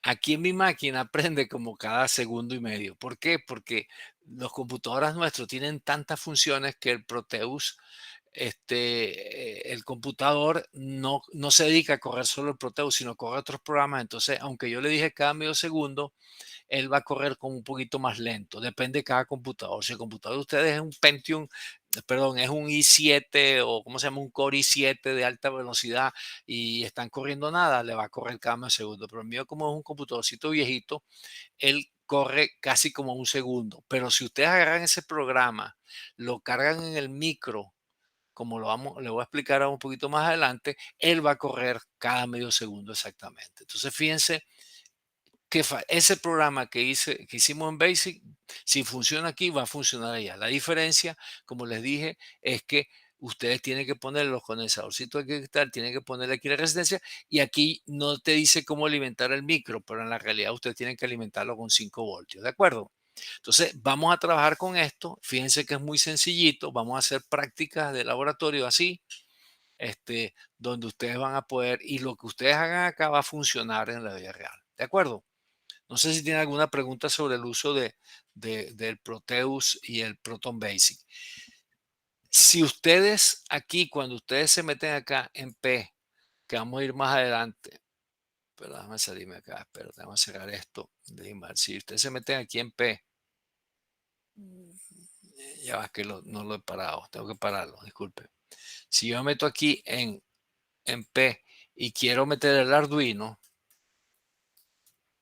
Speaker 1: Aquí en mi máquina prende como cada segundo y medio. ¿Por qué? Porque los computadoras nuestros tienen tantas funciones que el Proteus, el computador no se dedica a correr solo el Proteus, sino corre otros programas. Entonces, aunque yo le dije cada medio segundo, él va a correr como un poquito más lento. Depende de cada computador. Si el computador de ustedes es un Pentium, perdón, es un i7 o ¿cómo se llama? Un Core i7 de alta velocidad y están corriendo nada, le va a correr cada medio segundo. Pero el mío, como es un computadorcito viejito, él corre casi como un segundo. Pero si ustedes agarran ese programa, lo cargan en el micro, como le voy a explicar un poquito más adelante, él va a correr cada medio segundo exactamente. Entonces, fíjense que ese programa que hicimos en Basic, si funciona aquí, va a funcionar allá. La diferencia, como les dije, es que ustedes tienen que poner los condensadorcitos de cristal, tienen que ponerle aquí la resistencia y aquí no te dice cómo alimentar el micro, pero en la realidad ustedes tienen que alimentarlo con 5 voltios, ¿de acuerdo? Entonces, vamos a trabajar con esto. Fíjense que es muy sencillito. Vamos a hacer prácticas de laboratorio así, donde ustedes van a poder, y lo que ustedes hagan acá va a funcionar en la vida real. ¿De acuerdo? No sé si tiene alguna pregunta sobre el uso del Proteus y el Proton Basic. Si ustedes aquí, cuando ustedes se meten acá en P, que vamos a ir más adelante, pero déjame salirme acá, pero déjame cerrar esto. Si ustedes se meten aquí en P, ya va que no lo he parado, tengo que pararlo, disculpe. Si yo me meto aquí en P y quiero meter el Arduino,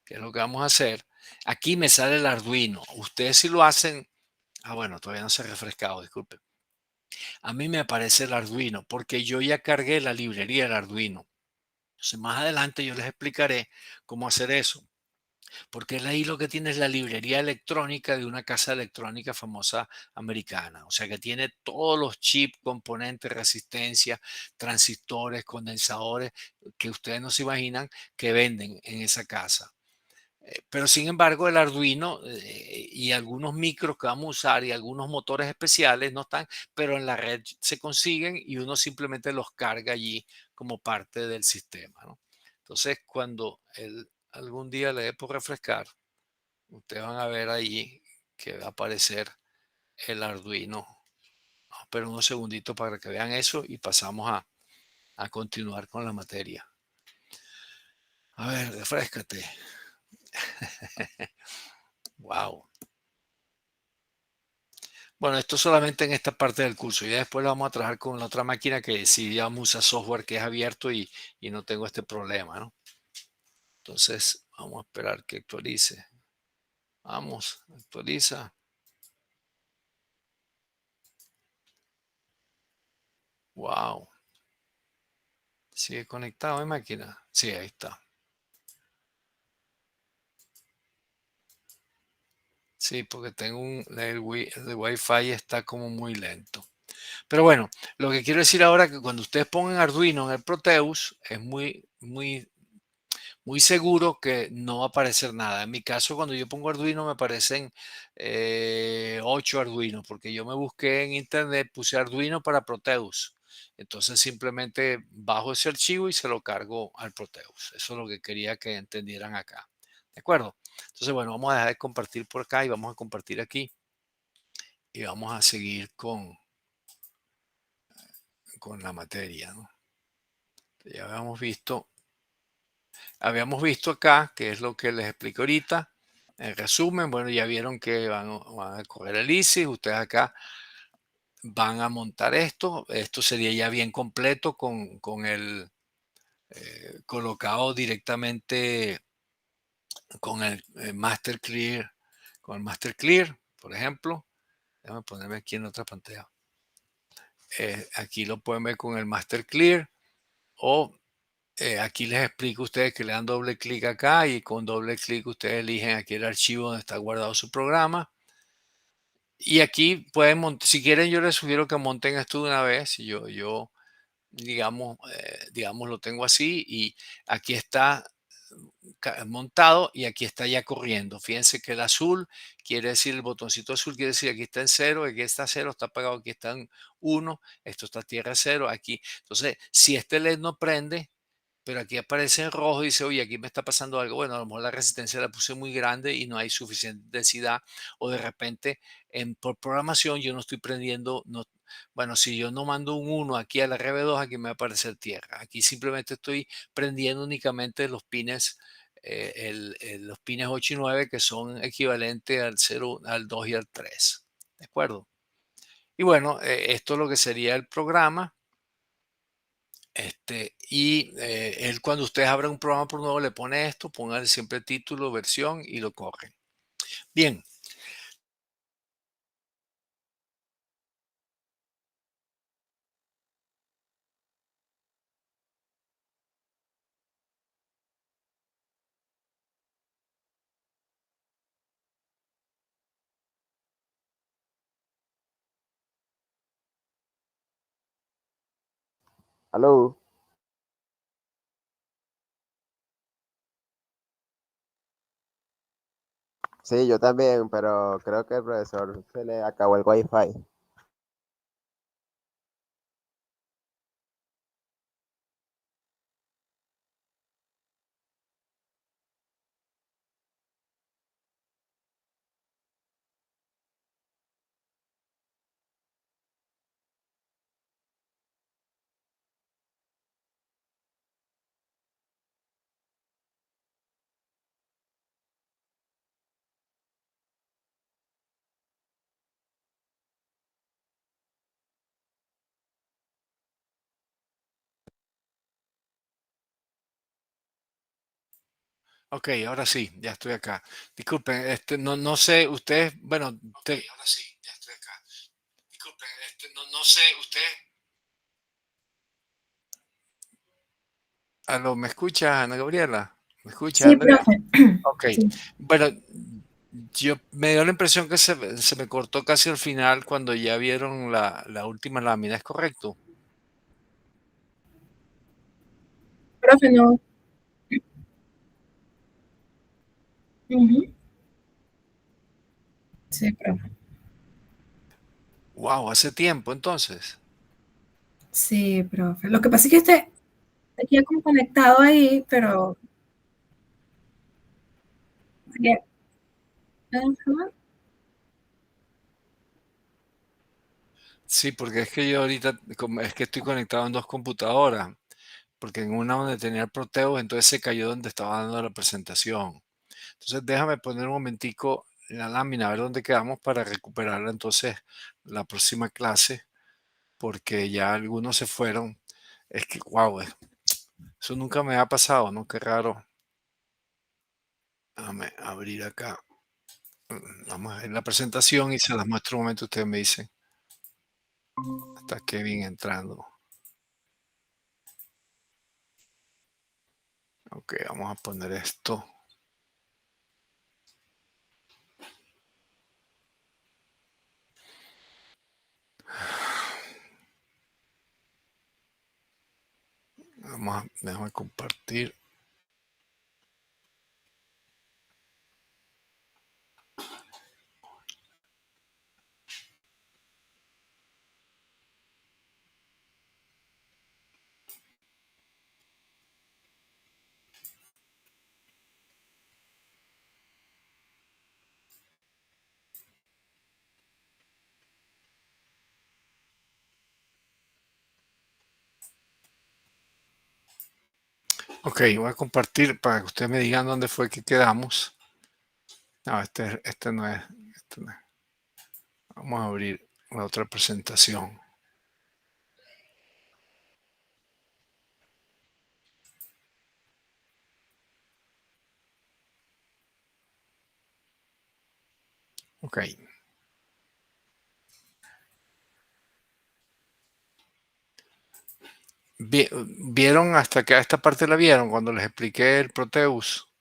Speaker 1: que es lo que vamos a hacer, aquí me sale el Arduino. Ustedes si lo hacen, bueno, todavía no se ha refrescado, disculpe. A mí me aparece el Arduino porque yo ya cargué la librería del Arduino. Entonces, más adelante yo les explicaré cómo hacer eso. Porque él ahí lo que tiene es la librería electrónica de una casa electrónica famosa americana. O sea que tiene todos los chips, componentes, resistencia, transistores, condensadores que ustedes no se imaginan que venden en esa casa. Pero sin embargo, el Arduino y algunos micros que vamos a usar y algunos motores especiales no están, pero en la red se consiguen y uno simplemente los carga allí como parte del sistema, ¿no? Entonces, cuando algún día le dé por refrescar, ustedes van a ver allí que va a aparecer el Arduino. Pero unos segunditos para que vean eso y pasamos a continuar con la materia. A ver, refrescate. Wow. Bueno, esto solamente en esta parte del curso. Ya después lo vamos a trabajar con la otra máquina que sí ya usa software que es abierto y no tengo este problema, ¿no? Entonces, vamos a esperar que actualice. Vamos, actualiza. Wow. ¿Sigue conectado mi máquina? Sí, ahí está. Sí, porque tengo el Wi-Fi está como muy lento. Pero bueno, lo que quiero decir ahora es que cuando ustedes pongan Arduino en el Proteus, es muy muy seguro que no va a aparecer nada. En mi caso, cuando yo pongo Arduino, me aparecen 8 Arduino, porque yo me busqué en internet, puse Arduino para Proteus. Entonces simplemente bajo ese archivo y se lo cargo al Proteus. Eso es lo que quería que entendieran acá. ¿De acuerdo? Entonces, bueno, vamos a dejar de compartir por acá y vamos a compartir aquí. Y vamos a seguir con la materia, ¿no? Ya habíamos visto acá, que es lo que les explico ahorita. En resumen, bueno, ya vieron que van a correr el ISIS. Ustedes acá van a montar esto. Esto sería ya bien completo con el colocado directamente con el Master Clear, con el Master Clear, por ejemplo. Déjame ponerme aquí en otra pantalla. Aquí lo pueden ver con el Master Clear o aquí les explico a ustedes que le dan doble clic acá y con doble clic ustedes eligen aquí el archivo donde está guardado su programa. Y aquí pueden montar, si quieren yo les sugiero que monten esto de una vez. Yo digamos, lo tengo así y aquí está montado y aquí está ya corriendo. Fíjense que el azul quiere decir, el botoncito azul quiere decir aquí está en cero, aquí está cero, está apagado, aquí está en 1, esto está tierra cero, aquí. Entonces, si este LED no prende, pero aquí aparece en rojo y dice, oye, aquí me está pasando algo. Bueno, a lo mejor la resistencia la puse muy grande y no hay suficiente densidad. O de repente, por programación, yo no estoy prendiendo. No, bueno, si yo no mando un 1 aquí al RB2, aquí me va a aparecer tierra. Aquí simplemente estoy prendiendo únicamente los pines, los pines 8 y 9, que son equivalentes al 0, al 2 y al 3. ¿De acuerdo? Y bueno, esto es lo que sería el programa. Y él cuando ustedes abran un programa por nuevo le pone esto, pongan siempre título, versión y lo corren. Bien,
Speaker 2: Aló. Sí, yo también, pero creo que al profesor se le acabó el wifi.
Speaker 1: ok, ahora sí, ya estoy acá. Disculpen, no sé, ustedes, bueno, ahora sí, ya estoy acá. Disculpen, no sé, ustedes. Aló, ¿me escucha Ana Gabriela? ¿Me escucha
Speaker 3: Sí,
Speaker 1: Andrea?
Speaker 3: profe.
Speaker 1: Ok,
Speaker 3: Sí.
Speaker 1: bueno, yo me dio la impresión que se me cortó casi al final cuando ya vieron la última lámina, ¿es correcto?
Speaker 3: Profe, no. Ujú. Sí, profe.
Speaker 1: Wow, hace tiempo entonces.
Speaker 3: Sí, profe. Lo que pasa es que este queda como conectado ahí, pero sí, ajá.
Speaker 1: Sí, porque es que yo ahorita, es que estoy conectado en dos computadoras, porque en una donde tenía el Proteus, entonces se cayó donde estaba dando la presentación. Entonces déjame poner un momentico la lámina, a ver dónde quedamos para recuperarla entonces la próxima clase, porque ya algunos se fueron. Es que, wow, eso nunca me ha pasado, ¿no? Qué raro. Déjame abrir acá. Vamos a ver la presentación y se las muestro un momento, ustedes me dicen. Está Kevin entrando. Ok, vamos a poner esto. Déjame compartir. Ok, voy a compartir para que ustedes me digan dónde fue que quedamos. No, este no es. Vamos a abrir la otra presentación. Ok. ¿Vieron hasta que a esta parte la vieron cuando les expliqué el Proteus?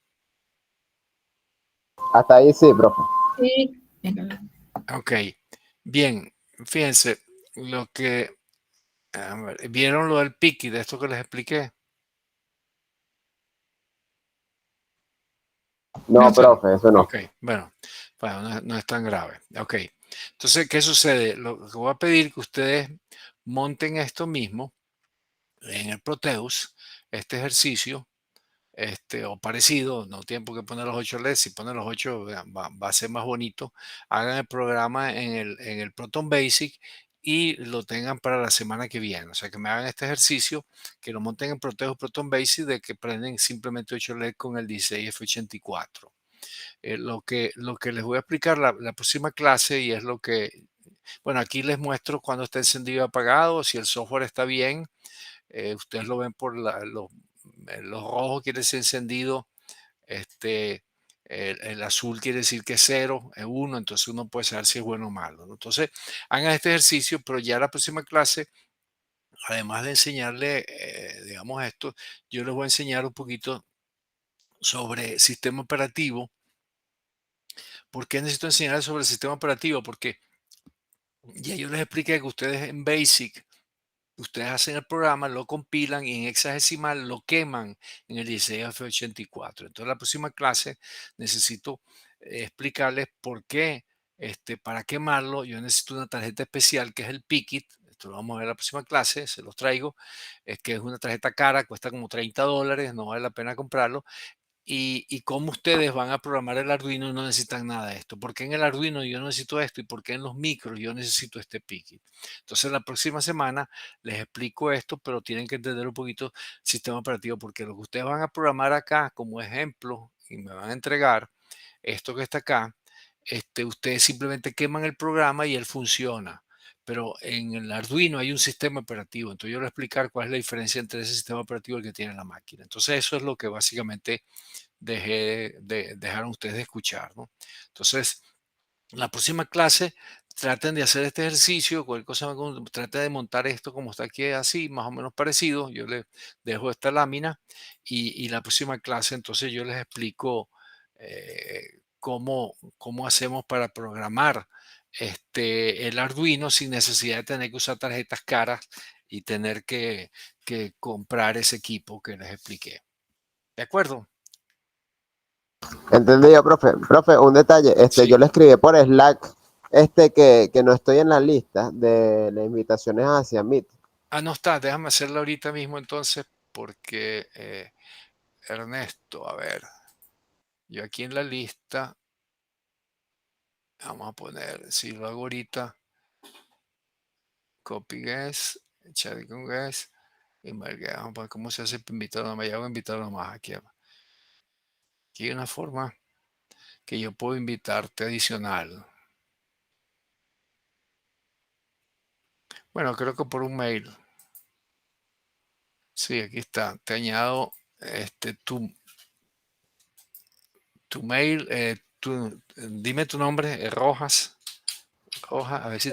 Speaker 2: Hasta ahí sí, profe.
Speaker 3: Sí, venga.
Speaker 1: Ok. Bien, fíjense, ¿vieron lo del piqui de esto que les expliqué?
Speaker 2: No,
Speaker 1: Eso,
Speaker 2: profe, eso no.
Speaker 1: ok, bueno, no es tan grave. Ok, entonces, ¿qué sucede? Lo que voy a pedir que ustedes monten esto mismo en el Proteus, este ejercicio, o parecido, no tienen por qué poner los 8 LEDs, si ponen los 8 va a ser más bonito. Hagan el programa en el Proton Basic y lo tengan para la semana que viene. O sea, que me hagan este ejercicio, que lo monten en Proteus Proton Basic de que prenden simplemente 8 LEDs con el 16F84. Lo que les voy a explicar la próxima clase y es bueno, aquí les muestro cuando está encendido y apagado, si el software está bien. Ustedes lo ven por los rojos quiere decir encendido, el azul quiere decir que es 0, es 1, entonces uno puede saber si es bueno o malo, ¿no? Entonces, hagan este ejercicio, pero ya la próxima clase, además de enseñarle, digamos esto, yo les voy a enseñar un poquito sobre sistema operativo. ¿Por qué necesito enseñarles sobre el sistema operativo? Porque ya yo les expliqué que ustedes en Basic, ustedes hacen el programa, lo compilan y en hexadecimal lo queman en el 16F84. Entonces, la próxima clase necesito explicarles por qué, para quemarlo, yo necesito una tarjeta especial que es el Pickit. Esto lo vamos a ver en la próxima clase, se los traigo. Es que es una tarjeta cara, cuesta como $30, no vale la pena comprarlo. Y cómo ustedes van a programar el Arduino y no necesitan nada de esto. ¿Por qué en el Arduino yo no necesito esto y por qué en los micros yo necesito este Pickit? Entonces la próxima semana les explico esto, pero tienen que entender un poquito el sistema operativo porque lo que ustedes van a programar acá como ejemplo y me van a entregar esto que está acá, ustedes simplemente queman el programa y él funciona. Pero en el Arduino hay un sistema operativo. Entonces yo les voy a explicar cuál es la diferencia entre ese sistema operativo y el que tiene la máquina. Entonces eso es lo que básicamente dejaron ustedes de escuchar, ¿no? Entonces, la próxima clase traten de hacer este ejercicio, cualquier cosa, traten de montar esto como está aquí así, más o menos parecido. Yo les dejo esta lámina y la próxima clase entonces yo les explico cómo hacemos para programar el Arduino sin necesidad de tener que usar tarjetas caras y tener que comprar ese equipo que les expliqué. ¿De acuerdo?
Speaker 2: Entendido, profe. Profe, un detalle. Yo
Speaker 1: Sí.
Speaker 2: le escribí por Slack, que no estoy en la lista de las invitaciones hacia Meet.
Speaker 1: Ah, no está, déjame hacerlo ahorita mismo entonces, porque Ernesto, a ver, yo aquí en la lista, vamos a poner, si lo hago ahorita, copy guest, chat con guest, email guest, vamos a poner cómo se hace para invitar nomás, ya voy a invitar nomás aquí. Aquí hay una forma que yo puedo invitarte adicional. Bueno, creo que por un mail. Sí, aquí está. Te añado tu mail, dime tu nombre, Rojas, a ver si